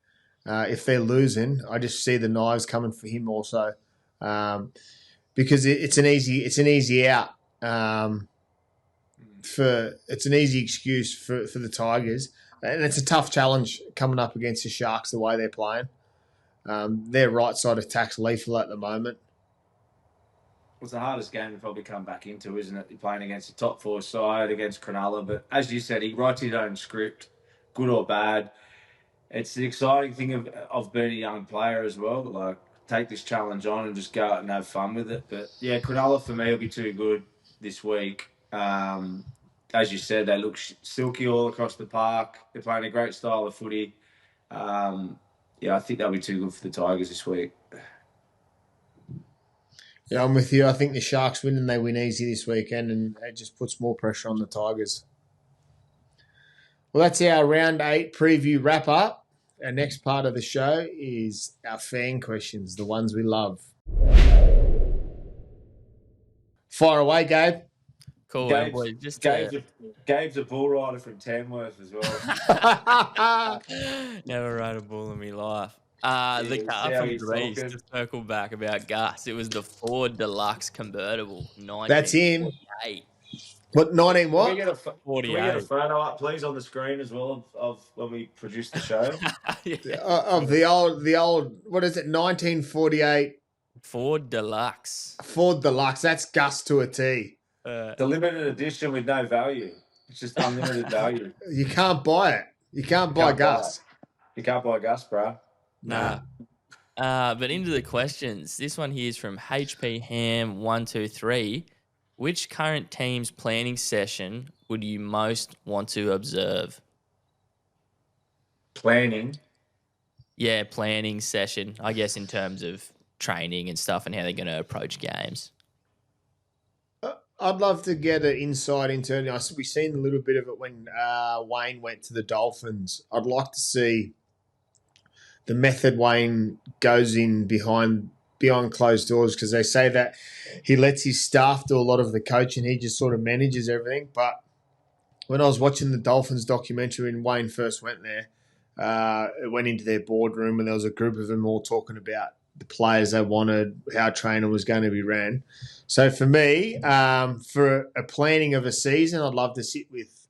If they're losing, I just see the knives coming for him also, because it's an easy out. It's an easy excuse for the Tigers, and it's a tough challenge coming up against the Sharks the way they're playing. Their right side attack's lethal at the moment. It's the hardest game to probably come back into, isn't it? You're playing against a top four side, against Cronulla. But as you said, he writes his own script, good or bad. It's the exciting thing of being a young player as well. Like, take this challenge on and just go out and have fun with it. But, yeah, Cronulla for me will be too good this week. As you said, they look silky all across the park. They're playing a great style of footy. I think that'll be too good for the Tigers this week. Yeah, I'm with you. I think the Sharks win and they win easy this weekend, and it just puts more pressure on the Tigers. Well, that's our round 8 preview wrap up. Our next part of the show is our fan questions, the ones we love. Fire away, Gabe. Cool, boys. Gabe's a bull rider from Tamworth as well. Never rode a bull in my life. The car from Greece, to circle back about Gus, it was the Ford Deluxe convertible. That's him. 1948. What, 19 what? Can we get a photo up, please, on the screen as well of when we produce the show? Of the old, what is it, 1948? Ford Deluxe. Ford Deluxe. That's Gus to a T. The limited edition with no value. It's just unlimited value. You can't buy it. You can't buy Gus. You can't buy Gus, bro. Nah. But into the questions. This one here is from HP Ham 123. Which current team's planning session would you most want to observe? Planning? Yeah, planning session. I guess in terms of training and stuff and how they're going to approach games. I'd love to get an insight into it. We've seen a little bit of it when Wayne went to the Dolphins. I'd like to see the method Wayne goes in behind closed doors, because they say that he lets his staff do a lot of the coaching. He just sort of manages everything. But when I was watching the Dolphins documentary when Wayne first went there, it went into their boardroom and there was a group of them all talking about the players they wanted, how training was going to be ran. So for me, for a planning of a season, I'd love to sit with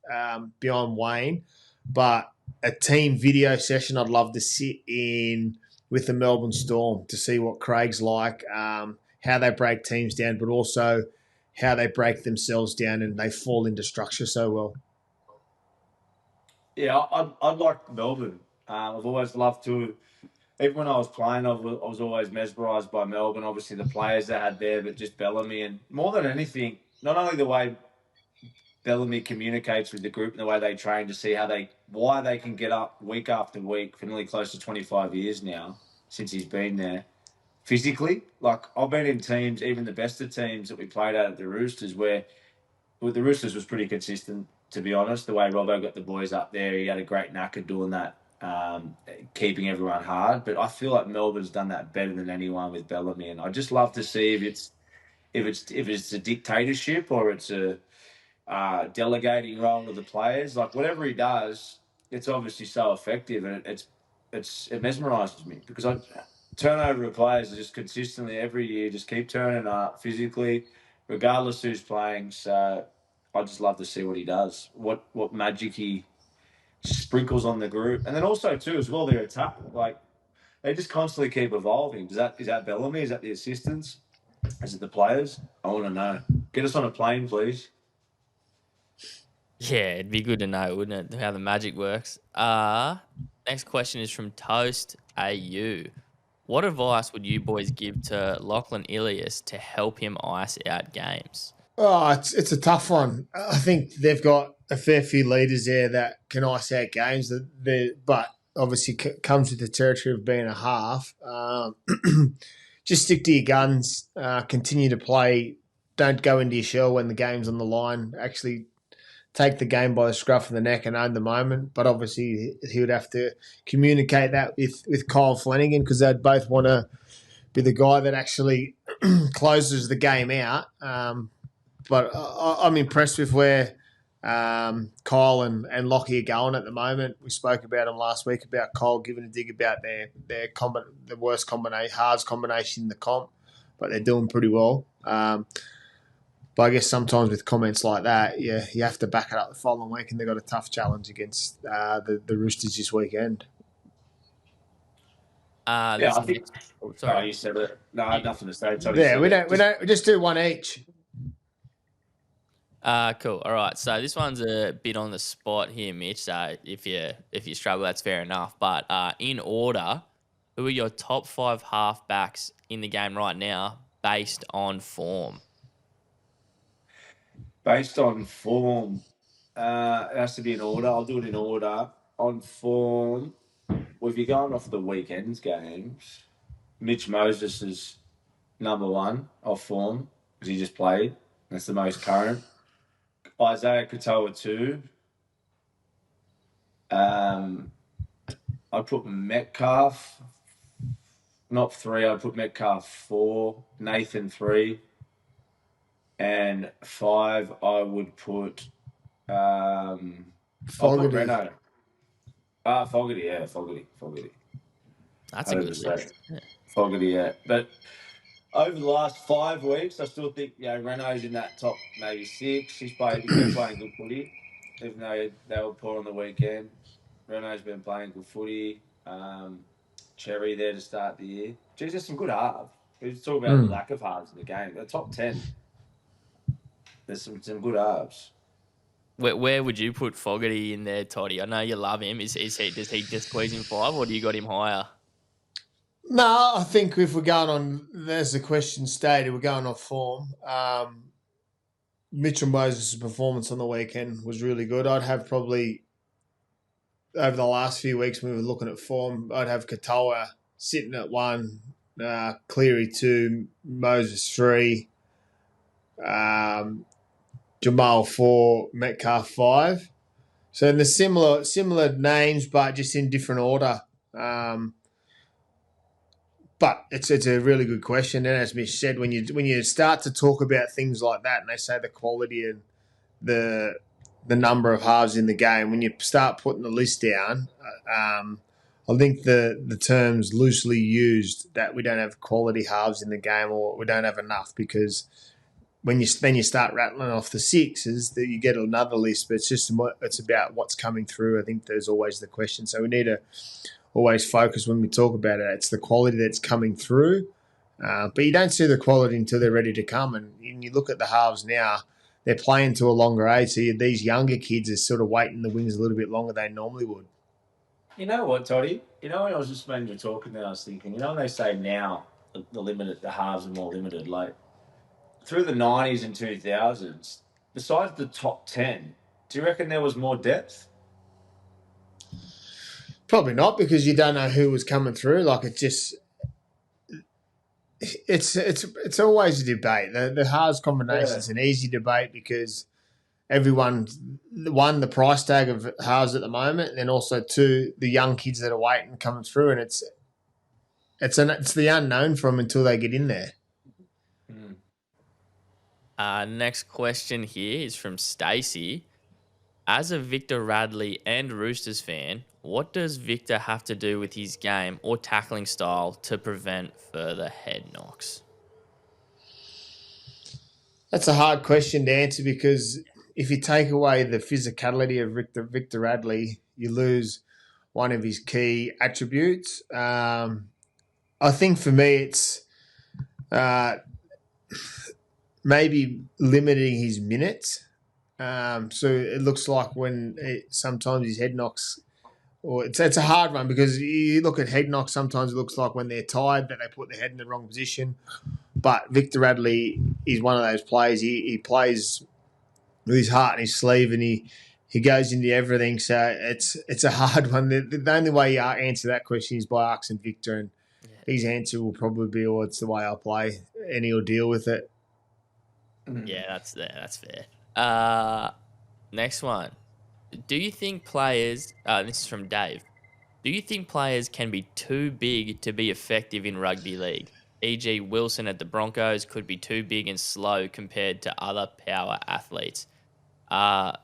beyond Wayne, but a team video session, I'd love to sit in with the Melbourne Storm to see what Craig's like, how they break teams down, but also how they break themselves down and they fall into structure so well. Yeah, I'd like Melbourne. I've always loved to. Even when I was playing, I was always mesmerised by Melbourne. Obviously, the players they had there, but just Bellamy, and more than anything, not only the way Bellamy communicates with the group and the way they train, to see why they can get up week after week for nearly close to 25 years now since he's been there. Physically, like I've been in teams, even the best of teams that we played at the Roosters, where the Roosters was pretty consistent, to be honest. The way Robbo got the boys up there, he had a great knack of doing that. Keeping everyone hard, but I feel like Melbourne's done that better than anyone with Bellamy, and I just love to see if it's a dictatorship or it's a delegating role to the players. Like whatever he does, it's obviously so effective, and it mesmerises me, because I turnover of players are just consistently every year just keep turning up physically, regardless who's playing. So I just love to see what he does, what magic he sprinkles on the group. And then also too as well, their attack, like they just constantly keep evolving. Is that Bellamy? Is that the assistants? Is it the players? I want to know. Get us on a plane, please. Yeah, it'd be good to know, wouldn't it, how the magic works. Next question is from Toast AU. What advice would you boys give to Lachlan Ilias to help him ice out games? Oh, it's a tough one. I think they've got a fair few leaders there that can ice out games, but obviously comes with the territory of being a half. Just stick to your guns, continue to play. Don't go into your shell when the game's on the line. Actually take the game by the scruff of the neck and own the moment. But obviously he would have to communicate that with Kyle Flanagan, because they'd both want to be the guy that actually closes the game out. But I'm impressed with where Kyle and Lachie are going at the moment. We spoke about them last week, about Kyle giving a dig about the worst halves combination in the comp, but they're doing pretty well. But I guess sometimes with comments like that, yeah, you have to back it up the following week, and they've got a tough challenge against the Roosters this weekend. I think. Sorry, you said it. No, I had nothing to say. Yeah, we just do one each. Cool. All right. So this one's a bit on the spot here, Mitch. So if you struggle, that's fair enough. But in order, who are your top 5 halfbacks in the game right now based on form? Based on form, it has to be in order. I'll do it in order. On form, Well, if you're going off the weekend's games, Mitch Moses is number one off form because he just played. That's the most current. Isaiah Katoa 2. I'd put Metcalf, not 3. I'd put Metcalf 4, Nathan 3, and 5. I would put. I'll put Fogarty. Reno. Fogarty, yeah, Fogarty. That's a good 100%. list. Yeah. Fogarty, yeah. But over the last 5 weeks, I still think Reno's in that top maybe 6. He's been playing good footy, even though they were poor on the weekend. Reno's been playing good footy. Cherry there to start the year. Geez, there's some good halves. We were talking about the lack of halves in the game. The top 10, there's some good halves. Where would you put Fogarty in there, Toddy? I know you love him. Does he just squeeze in 5, or do you got him higher? No, I think if we're going on, there's the question stated, we're going off form. Mitchell Moses' performance on the weekend was really good. I'd have probably, over the last few weeks when we were looking at form, I'd have Katoa sitting at 1, Cleary 2, Moses 3, Jamal 4, Metcalf 5. So in the similar names, but just in different order. But it's a really good question. And as Mitch said, when you start to talk about things like that, and they say the quality and the number of halves in the game, when you start putting the list down, I think the term's loosely used that we don't have quality halves in the game, or we don't have enough, because when you start rattling off the sixes, that you get another list. But it's about what's coming through. I think there's always the question. So we need to always focus when we talk about it. It's the quality that's coming through, but you don't see the quality until they're ready to come. And you look at the halves now, they're playing to a longer age. So these younger kids are sort of waiting in the wings a little bit longer than they normally would. You know what, Toddy? When I was just when you were talking there, I was thinking, when they say now the halves are more limited, like through the 90s and 2000s, besides the top 10, do you reckon there was more depth? Probably not, because you don't know who was coming through. Like it's always a debate. The halves combination is an easy debate because everyone, one, the price tag of halves at the moment, and then also 2, the young kids that are waiting coming through, and it's the unknown for them until they get in there. Next question here is from Stacey. As a Victor Radley and Roosters fan, what does Victor have to do with his game or tackling style to prevent further head knocks? That's a hard question to answer, because if you take away the physicality of Victor Radley, you lose one of his key attributes. I think for me it's maybe limiting his minutes. So it looks like sometimes his head knocks, or it's a hard one, because you look at head knocks, sometimes it looks like when they're tired that they put their head in the wrong position. But Victor Radley is one of those players. He plays with his heart in his sleeve, and he goes into everything. So it's a hard one. The only way you answer that question is by asking Victor, and his answer will probably be, "Oh, it's the way I play," and he'll deal with it. Yeah, that's fair. Next one. Do you think players? This is from Dave. Do you think players can be too big to be effective in rugby league? E.g., Wilson at the Broncos could be too big and slow compared to other power athletes. I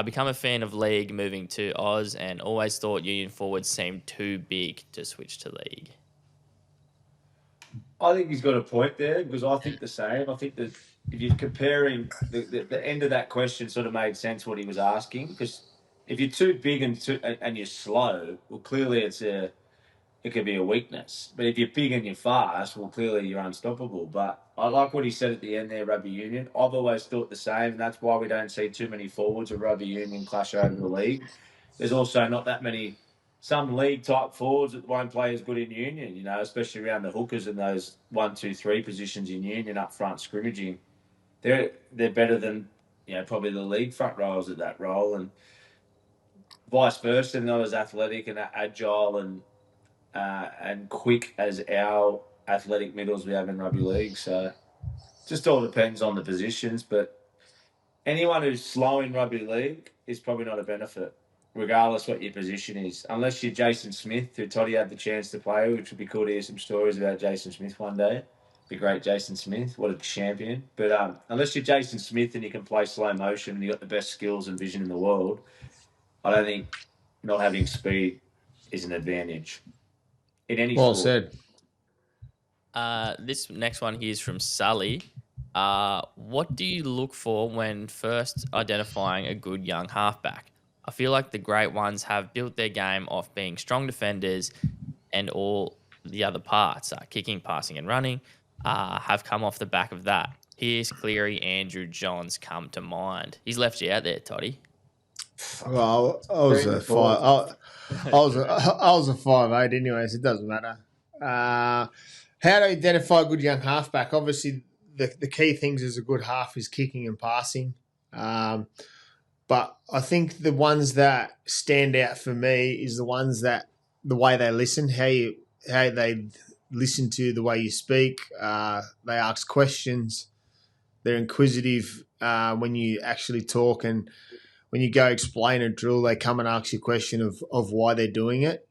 become a fan of league moving to Oz, and always thought union forwards seemed too big to switch to league. I think he's got a point there, because I think the same. I think that if you're comparing, the end of that question sort of made sense what he was asking, because if you're too big and you're slow, well, clearly it could be a weakness. But if you're big and you're fast, well, clearly you're unstoppable. But I like what he said at the end there, rugby union. I've always thought the same, and that's why we don't see too many forwards of rugby union clash over the league. There's also not that many, some league-type forwards that won't play as good in union, especially around the hookers and those 1, 2, 3 positions in union up front scrimmaging. They're better than, probably the league front rowers at that role. And vice versa, not as athletic and agile and quick as our athletic middles we have in rugby league. So just all depends on the positions, but anyone who's slow in rugby league is probably not a benefit, regardless what your position is. Unless you're Jason Smith, who Toddy had the chance to play, which would be cool to hear some stories about Jason Smith one day. The great Jason Smith, what a champion. But unless you're Jason Smith and you can play slow motion and you've got the best skills and vision in the world, I don't think not having speed is an advantage in any Well sport. said. This next one here is from Sully. What do you look for when first identifying a good young halfback? I feel like the great ones have built their game off being strong defenders, and all the other parts, kicking, passing, and running, have come off the back of that. Pierce, Cleary, Andrew, Johns come to mind. He's left you out there, Toddy. Well, I was a five. I was a 5'8" anyways. It doesn't matter. How to identify a good young halfback? Obviously, the key things as a good half is kicking and passing. But I think the ones that stand out for me is the ones that the way they listen, how they listen to the way you speak. They ask questions. They're inquisitive when you actually talk, and when you go explain a drill, they come and ask you a question of why they're doing it,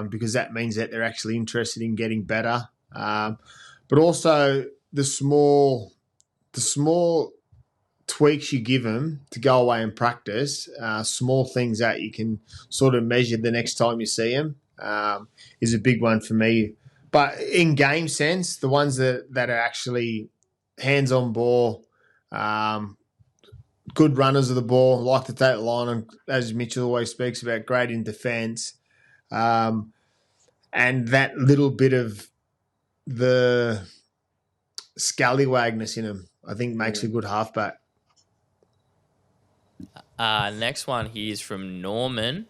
because that means that they're actually interested in getting better. But also the small tweaks you give them to go away and practice, small things that you can sort of measure the next time you see them, is a big one for me. But in game sense, the ones that are actually hands on ball, good runners of the ball, like to take the line, and as Mitchell always speaks about, great in defence, and that little bit of the scallywagness in them, I think makes a good halfback. Next one here is from Norman.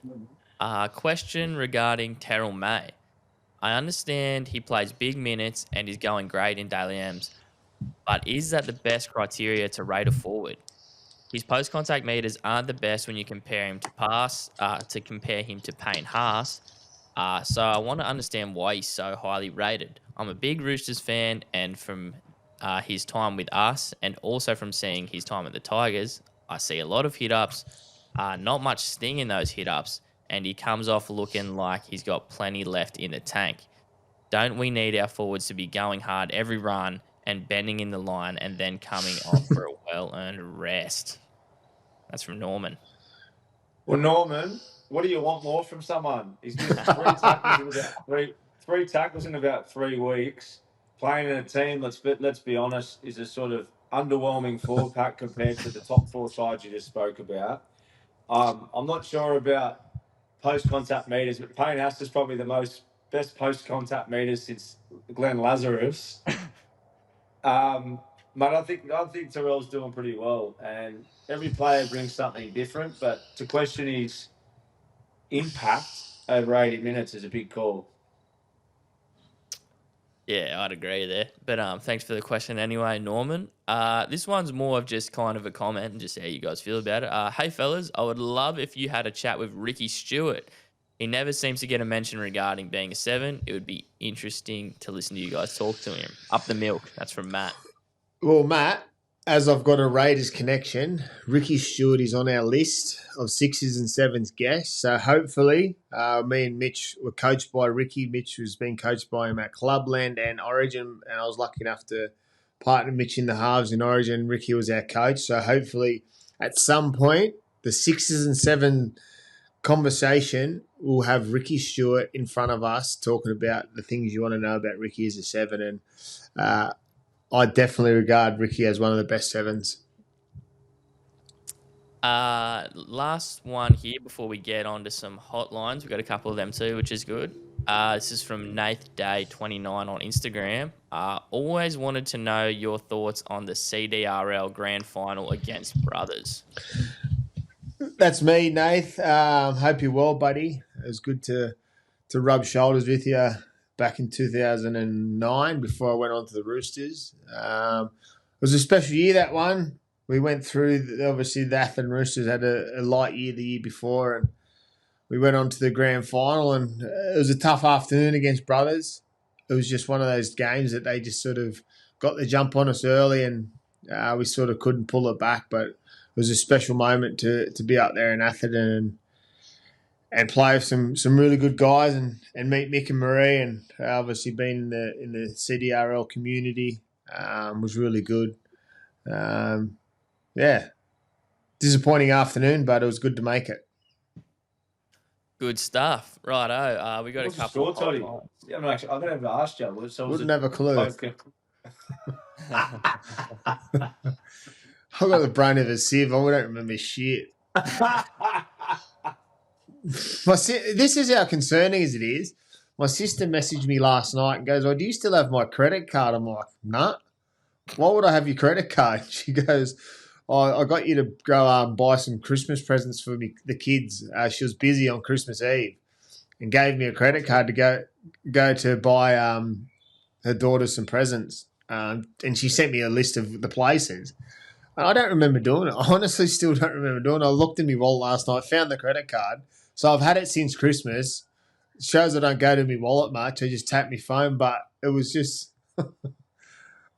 Question regarding Terrell May. I understand he plays big minutes and is going great in Daily M's, but is that the best criteria to rate a forward? His post-contact meters aren't the best when you compare him to Payne Haas. So I want to understand why he's so highly rated. I'm a big Roosters fan, and from his time with us, and also from seeing his time at the Tigers, I see a lot of hit-ups, not much sting in those hit-ups, and he comes off looking like he's got plenty left in the tank. Don't we need our forwards to be going hard every run and bending in the line and then coming off for a well-earned rest? That's from Norman. Well, Norman, what do you want more from someone? He's missed three tackles in about 3 weeks. Playing in a team, let's be honest, is a sort of underwhelming forward pack compared to the top 4 sides you just spoke about. I'm not sure about post-contact meters, but Payne Haas is probably the best post-contact meters since Glenn Lazarus. But I think Terrell's doing pretty well, and every player brings something different. But to question his impact over 80 minutes is a big call. Yeah, I'd agree there. But thanks for the question anyway, Norman. This one's more of just kind of a comment and just how you guys feel about it. Hey, fellas, I would love if you had a chat with Ricky Stewart. He never seems to get a mention regarding being a 7. It would be interesting to listen to you guys talk to him. Up the milk. That's from Matt. Well, Matt, as I've got a Raiders connection, Ricky Stewart is on our list of 6s and 7s guests. So hopefully, me and Mitch were coached by Ricky. Mitch was being coached by him at Clubland and Origin, and I was lucky enough to partner Mitch in the halves in Origin. Ricky was our coach. So hopefully, at some point, the 6s and 7 conversation will have Ricky Stewart in front of us talking about the things you want to know about Ricky as a 7. And I definitely regard Ricky as one of the best 7s. Last one here before we get on to some hotlines. We've got a couple of them too, which is good. This is from Nath Day 29 on Instagram. Always wanted to know your thoughts on the CDRL Grand Final against Brothers. That's me, Nath. Hope you're well, buddy. It was good to rub shoulders with you back in 2009 before I went on to the Roosters. It was a special year, that one. We went through, obviously, the Athen Roosters had a light year the year before, and we went on to the grand final, and it was a tough afternoon against Brothers. It was just one of those games that they just sort of got the jump on us early, and we sort of couldn't pull it back. But it was a special moment to be up there in Atherton and play with some really good guys and meet Mick and Marie, and obviously being in the CDRL community was really good. Yeah, disappointing afternoon, but it was good to make it. Good stuff. Righto. We got What's a couple of Toddy? hotlines. Yeah, I don't have to ask you. So Wouldn't have a clue. Okay. I've got the brain of a sieve. I don't remember shit. This is how concerning as it is. My sister messaged me last night and goes, "Oh, do you still have my credit card?" I'm like, "Nah. Why would I have your credit card?" She goes, "Oh, I got you to go buy some Christmas presents for me, the kids." She was busy on Christmas Eve and gave me a credit card to go to buy her daughter some presents. And she sent me a list of the places. I don't remember doing it. I honestly still don't remember doing it. I looked in my wallet last night, found the credit card. So I've had it since Christmas. It shows I don't go to my wallet much. I just tap my phone, but it was just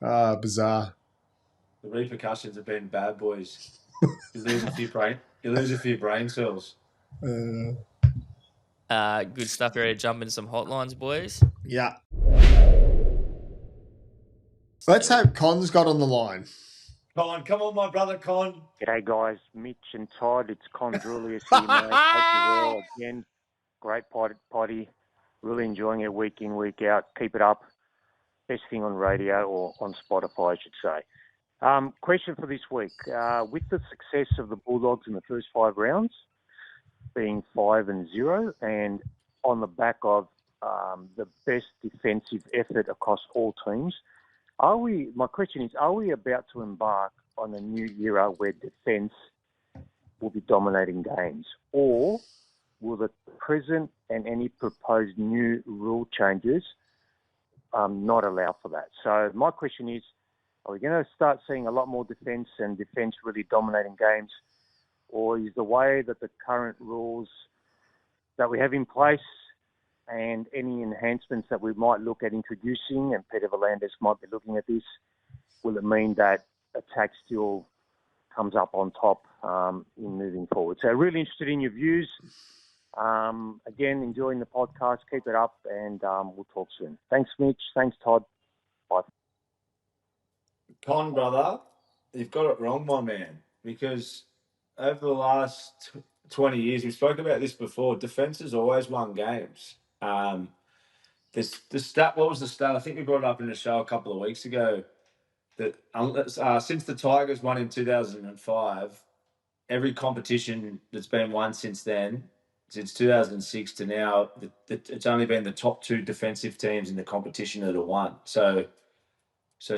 bizarre. The repercussions have been bad, boys. You lose a few brain cells. Good stuff. You ready to jump into some hotlines, boys? Yeah. Let's hope Con's got on the line. Con, come on, my brother Con. G'day, guys. Mitch and Todd. It's Con Julius here, mate. Hope you're well. Again, great potty. Really enjoying it week in, week out. Keep it up. Best thing on radio or on Spotify, I should say. Question for this week. With the success of the Bulldogs in the first 5 rounds, being 5-0, and on the back of the best defensive effort across all teams, my question is, are we about to embark on a new era where defence will be dominating games? Or will the present and any proposed new rule changes not allow for that? So my question is, are we going to start seeing a lot more defence and defence really dominating games? Or is the way that the current rules that we have in place and any enhancements that we might look at introducing, and Peter V'landys might be looking at this, will it mean that attack still comes up on top in moving forward? So really interested in your views. Again, enjoying the podcast. Keep it up, and we'll talk soon. Thanks, Mitch. Thanks, Todd. Bye. Con, brother, you've got it wrong, my man, because over the last 20 years, we spoke about this before, defence has always won games. The stat, what was the stat? I think we brought it up in the show a couple of weeks ago, that since the Tigers won in 2005, every competition that's been won since then, since 2006 to now, it's only been the top 2 defensive teams in the competition that have won. So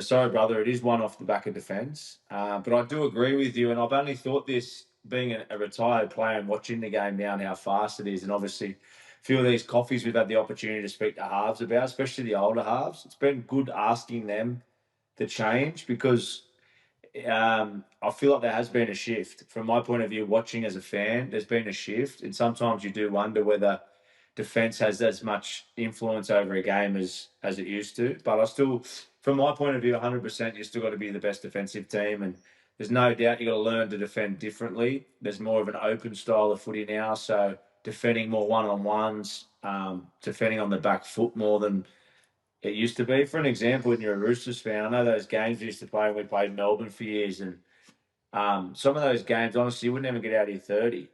sorry, brother, it is one off the back of defence. But I do agree with you, and I've only thought this being a retired player and watching the game now and how fast it is, and obviously a few of these coffees we've had the opportunity to speak to halves about, especially the older halves. It's been good asking them the change, because I feel like there has been a shift. From my point of view, watching as a fan, there's been a shift, and sometimes you do wonder whether defence has as much influence over a game as it used to. But I still, from my point of view, 100%, you've still got to be the best defensive team, and there's no doubt you've got to learn to defend differently. There's more of an open style of footy now, so defending more one-on-ones, defending on the back foot more than it used to be. For an example, when you're a Roosters fan, I know those games we used to play when we played Melbourne for years, and some of those games, honestly, you wouldn't even get out of your 30.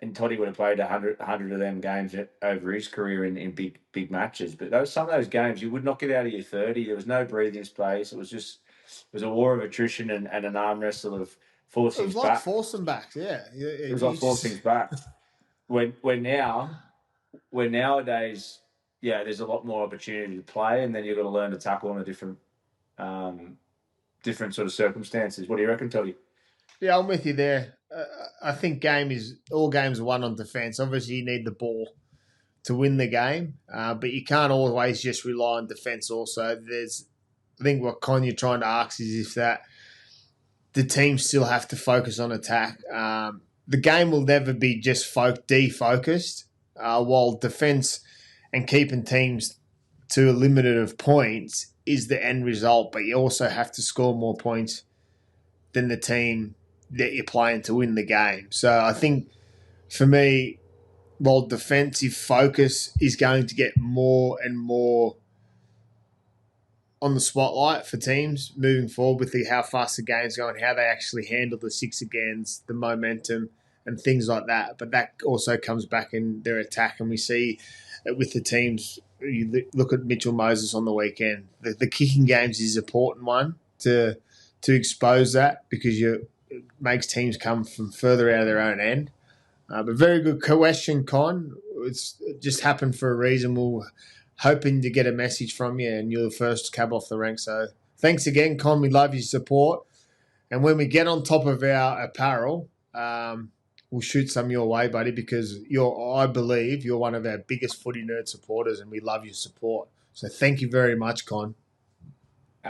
And Toddy would have played 100 of them games over his career in big matches. But some of those games, you would not get out of your 30. There was no breathing space. It was a war of attrition and an arm wrestle of forcing back. It was like forcing backs, yeah. It was like forcing back. When nowadays, yeah, there's a lot more opportunity to play, and then you've got to learn to tackle on a different sort of circumstances. What do you reckon, Toddy? Yeah, I'm with you there. I think all games are won on defence. Obviously, you need the ball to win the game, but you can't always just rely on defence also. I think what Con you're trying to ask is if that the teams still have to focus on attack. The game will never be just defocused. while defence and keeping teams to a limit of points is the end result, but you also have to score more points than the team that you're playing to win the game. So I think for me, while defensive focus is going to get more and more on the spotlight for teams moving forward with how fast the game's going, how they actually handle the six against, the momentum and things like that. But that also comes back in their attack, and we see it with the teams. You look at Mitchell Moses on the weekend. The kicking games is an important one to expose that, because it makes teams come from further out of their own end. But very good question, Con. It just happened for a reason. We're hoping to get a message from you, and you're the first cab off the rank. So thanks again, Con. We love your support. And when we get on top of our apparel, we'll shoot some your way, buddy, because I believe you're one of our biggest footy nerd supporters, and we love your support. So thank you very much, Con.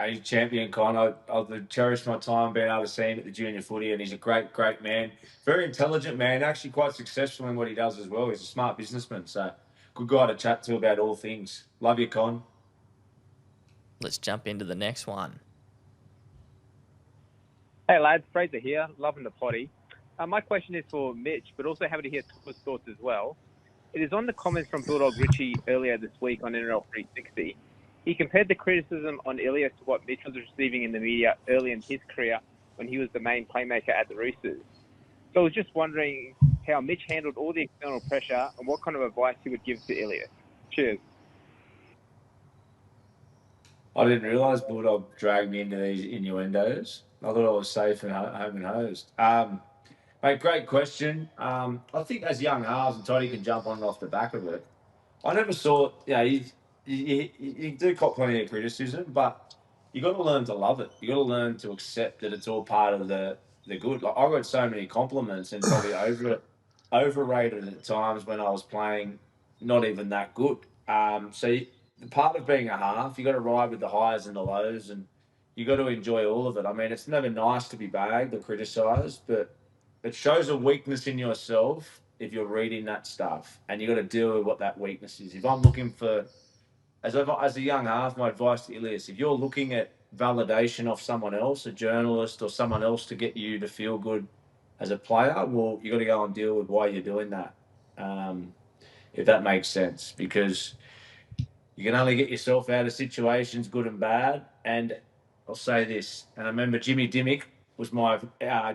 He's a champion, Con. I've cherished my time being able to see him at the junior footy, and he's a great, great man. Very intelligent man, actually quite successful in what he does as well. He's a smart businessman, so good guy to chat to about all things. Love you, Con. Let's jump into the next one. Hey lads, Fraser here, loving the potty. My question is for Mitch, but also happy to hear Todd's thoughts as well. It is on the comments from Bulldog Richie earlier this week on NRL 360. He compared the criticism on Ilias to what Mitch was receiving in the media early in his career when he was the main playmaker at the Roosters. So I was just wondering how Mitch handled all the external pressure and what kind of advice he would give to Ilias. Cheers. I didn't realise Bulldog dragged me into these innuendos. I thought I was safe and home and hosed. Mate, great question. I think as young halves, and Toddy can jump on and off the back of it, I never saw, you do cop plenty of criticism, but you got to learn to love it. You got to learn to accept that it's all part of the good. Like, I got so many compliments and probably overrated at times when I was playing not even that good. The part of being a half, you got to ride with the highs and the lows, and you got to enjoy all of it. I mean, it's never nice to be bagged or criticised, but it shows a weakness in yourself if you're reading that stuff, and you got to deal with what that weakness is. If I'm looking for, as a young half, my advice to Ilias, if you're looking at validation off someone else, a journalist or someone else to get you to feel good as a player, well, you got to go and deal with why you're doing that, if that makes sense, because you can only get yourself out of situations, good and bad. And I'll say this, and I remember Jimmy Dimmick was my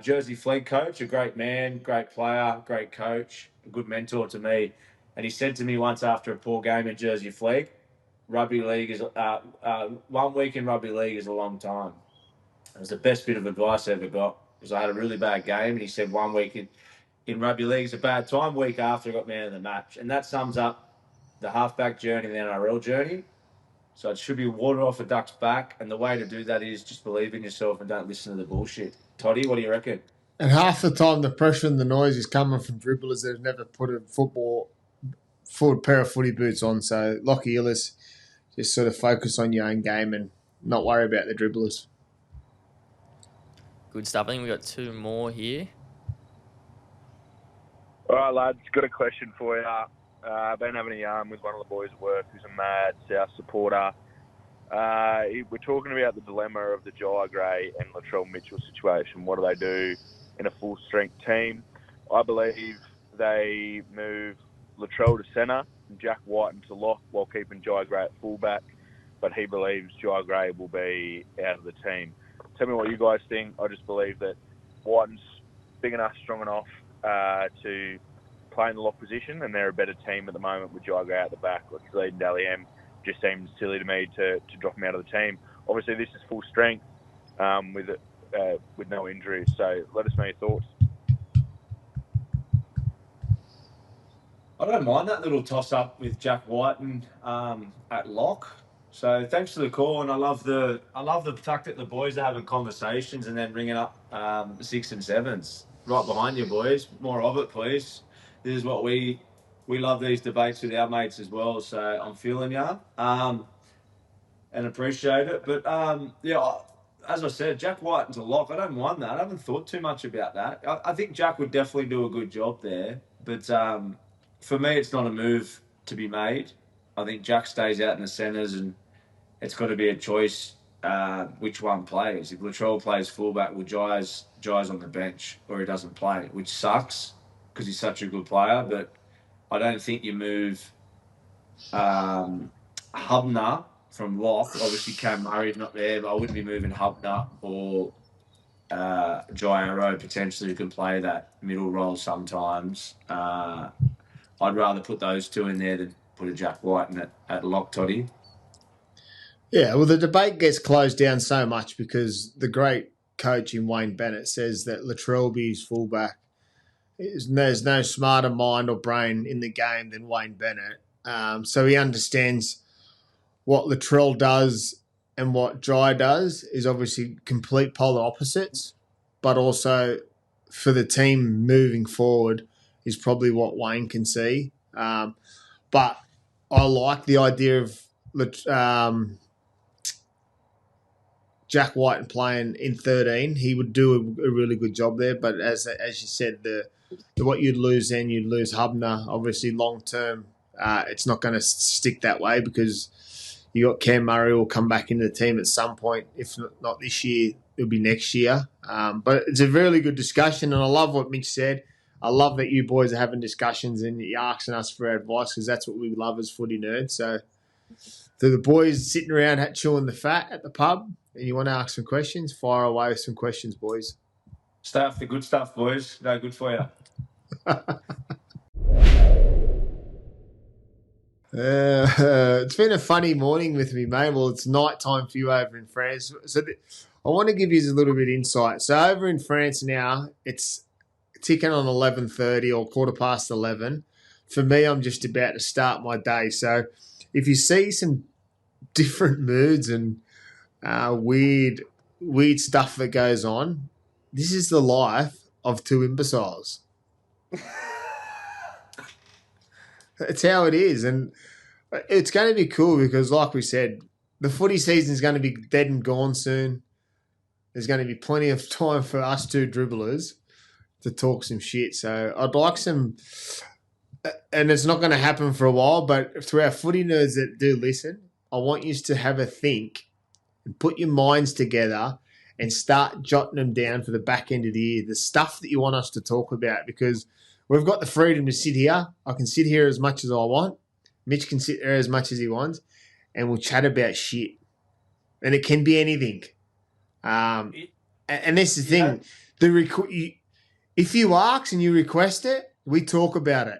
Jersey Flegg coach, a great man, great player, great coach, a good mentor to me. And he said to me once after a poor game in Jersey Flegg, rugby league is 1 week in rugby league is a long time. It was the best bit of advice I ever got, because I had a really bad game, and he said 1 week in rugby league is a bad time. Week after, I got man of the match. And that sums up the halfback journey, the NRL journey. So it should be water off a duck's back, and the way to do that is just believe in yourself and don't listen to the bullshit. Toddy, what do you reckon? And half the time, the pressure and the noise is coming from dribblers that have never put a full pair of footy boots on. So, Lachie Illis, just sort of focus on your own game and not worry about the dribblers. Good stuff. I think we've got two more here. All right, lads, got a question for you. I've been having a yarn with one of the boys at work who's a mad South supporter. We're talking about the dilemma of the Jai Gray and Latrell Mitchell situation. What do they do in a full-strength team? I believe they move Latrell to centre and Jack White into lock while keeping Jai Gray at fullback, but he believes Jai Gray will be out of the team. Tell me what you guys think. I just believe that Whiten's big enough, strong enough to play in the lock position, and they're a better team at the moment with Jai Gray out the back. Like he's leading Dally M. Just seems silly to me to drop him out of the team. Obviously, this is full strength with no injuries. So let us know your thoughts. I don't mind that little toss-up with Jack Whiten at lock. So thanks for the call, and I love the fact that the boys are having conversations and then ringing up 6 and 7s. Right behind you, boys. More of it, please. This is what we love, these debates with our mates as well. So I'm feeling you and appreciate it. But as I said, Jack Whiten's a lock. I don't mind that. I haven't thought too much about that. I think Jack would definitely do a good job there. But for me, it's not a move to be made. I think Jack stays out in the centres, and it's got to be a choice which one plays. If Latrell plays fullback, well, Jai's on the bench, or he doesn't play, which sucks because he's such a good player. But I don't think you move Hubner from lock. Obviously, Cam Murray's not there, but I wouldn't be moving Hubner or Jairo potentially, who can play that middle role sometimes. I'd rather put those two in there than put a Jack White in at lock, Toddy. Yeah, well, the debate gets closed down so much because the great coach in Wayne Bennett says that Latrell be his fullback. There's no smarter mind or brain in the game than Wayne Bennett. So he understands what Latrell does and what Jai does is obviously complete polar opposites, but also for the team moving forward is probably what Wayne can see. But I like the idea of Jack White playing in 13. He would do a really good job there. But as you said, what you'd lose then, you'd lose Hubner. Obviously, long term, it's not going to stick that way because you got Cam Murray will come back into the team at some point. If not this year, it'll be next year. But it's a really good discussion, and I love what Mitch said. I love that you boys are having discussions and you're asking us for advice because that's what we love as footy nerds. So the boys sitting around chewing the fat at the pub and you want to ask some questions, fire away with some questions, boys. Stuff, the good stuff, boys. No, good for you. It's been a funny morning with me, mate. Well, it's night time for you over in France. So I want to give you a little bit of insight. So over in France now, it's ticking on 11:30 or 11:15. For me, I'm just about to start my day. So if you see some different moods and weird stuff that goes on, this is the life of two imbeciles. It's how it is. And it's going to be cool because, like we said, the footy season is going to be dead and gone soon. There's going to be plenty of time for us two dribblers to talk some shit. So I'd like some, and it's not going to happen for a while, but to our footy nerds that do listen, I want you to have a think and put your minds together and start jotting them down for the back end of the year, the stuff that you want us to talk about, because we've got the freedom to sit here. I can sit here as much as I want. Mitch can sit there as much as he wants, and we'll chat about shit. And it can be anything. And that's the thing. If you ask and you request it, we talk about it.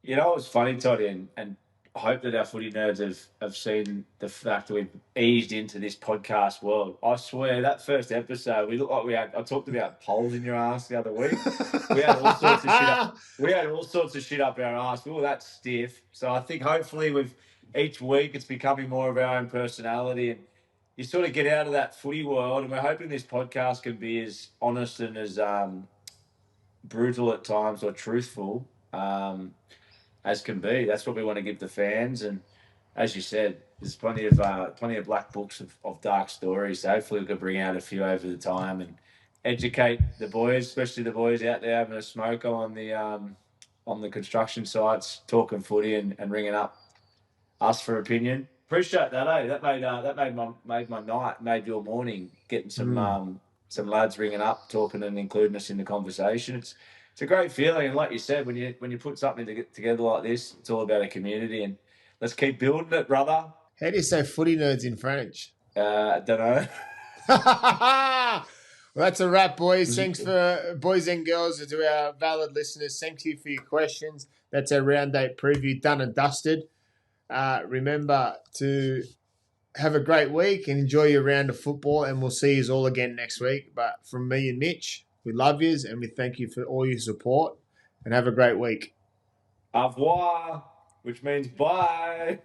You know what's funny, Toddy, and I hope that our footy nerds have seen the fact that we've eased into this podcast world. I swear, that first episode, we looked like I talked about poles in your ass the other week. We had all sorts of shit up. We had all sorts of shit up our ass. We were that stiff. So I think hopefully each week it's becoming more of our own personality, and you sort of get out of that footy world. And we're hoping this podcast can be as honest and as brutal at times or truthful as can be. That's what we want to give the fans. And as you said, there's plenty of black books of dark stories. So hopefully we can bring out a few over the time and educate the boys, especially the boys out there having a smoke on the construction sites, talking footy and ringing up us for opinion. Appreciate that, eh? That made my night, made your morning, getting some lads ringing up, talking and including us in the conversation. It's a great feeling, and like you said, when you put something together like this, it's all about a community, and let's keep building it, brother. How do you say footy nerds in French? I don't know. Well, that's a wrap, boys. Thanks for boys and girls, to our valid listeners. Thank you for your questions. That's our round 8 preview done and dusted. Remember to have a great week and enjoy your round of football, and we'll see you all again next week. But from me and Mitch, we love yous and we thank you for all your support, and have a great week. Au revoir, which means bye.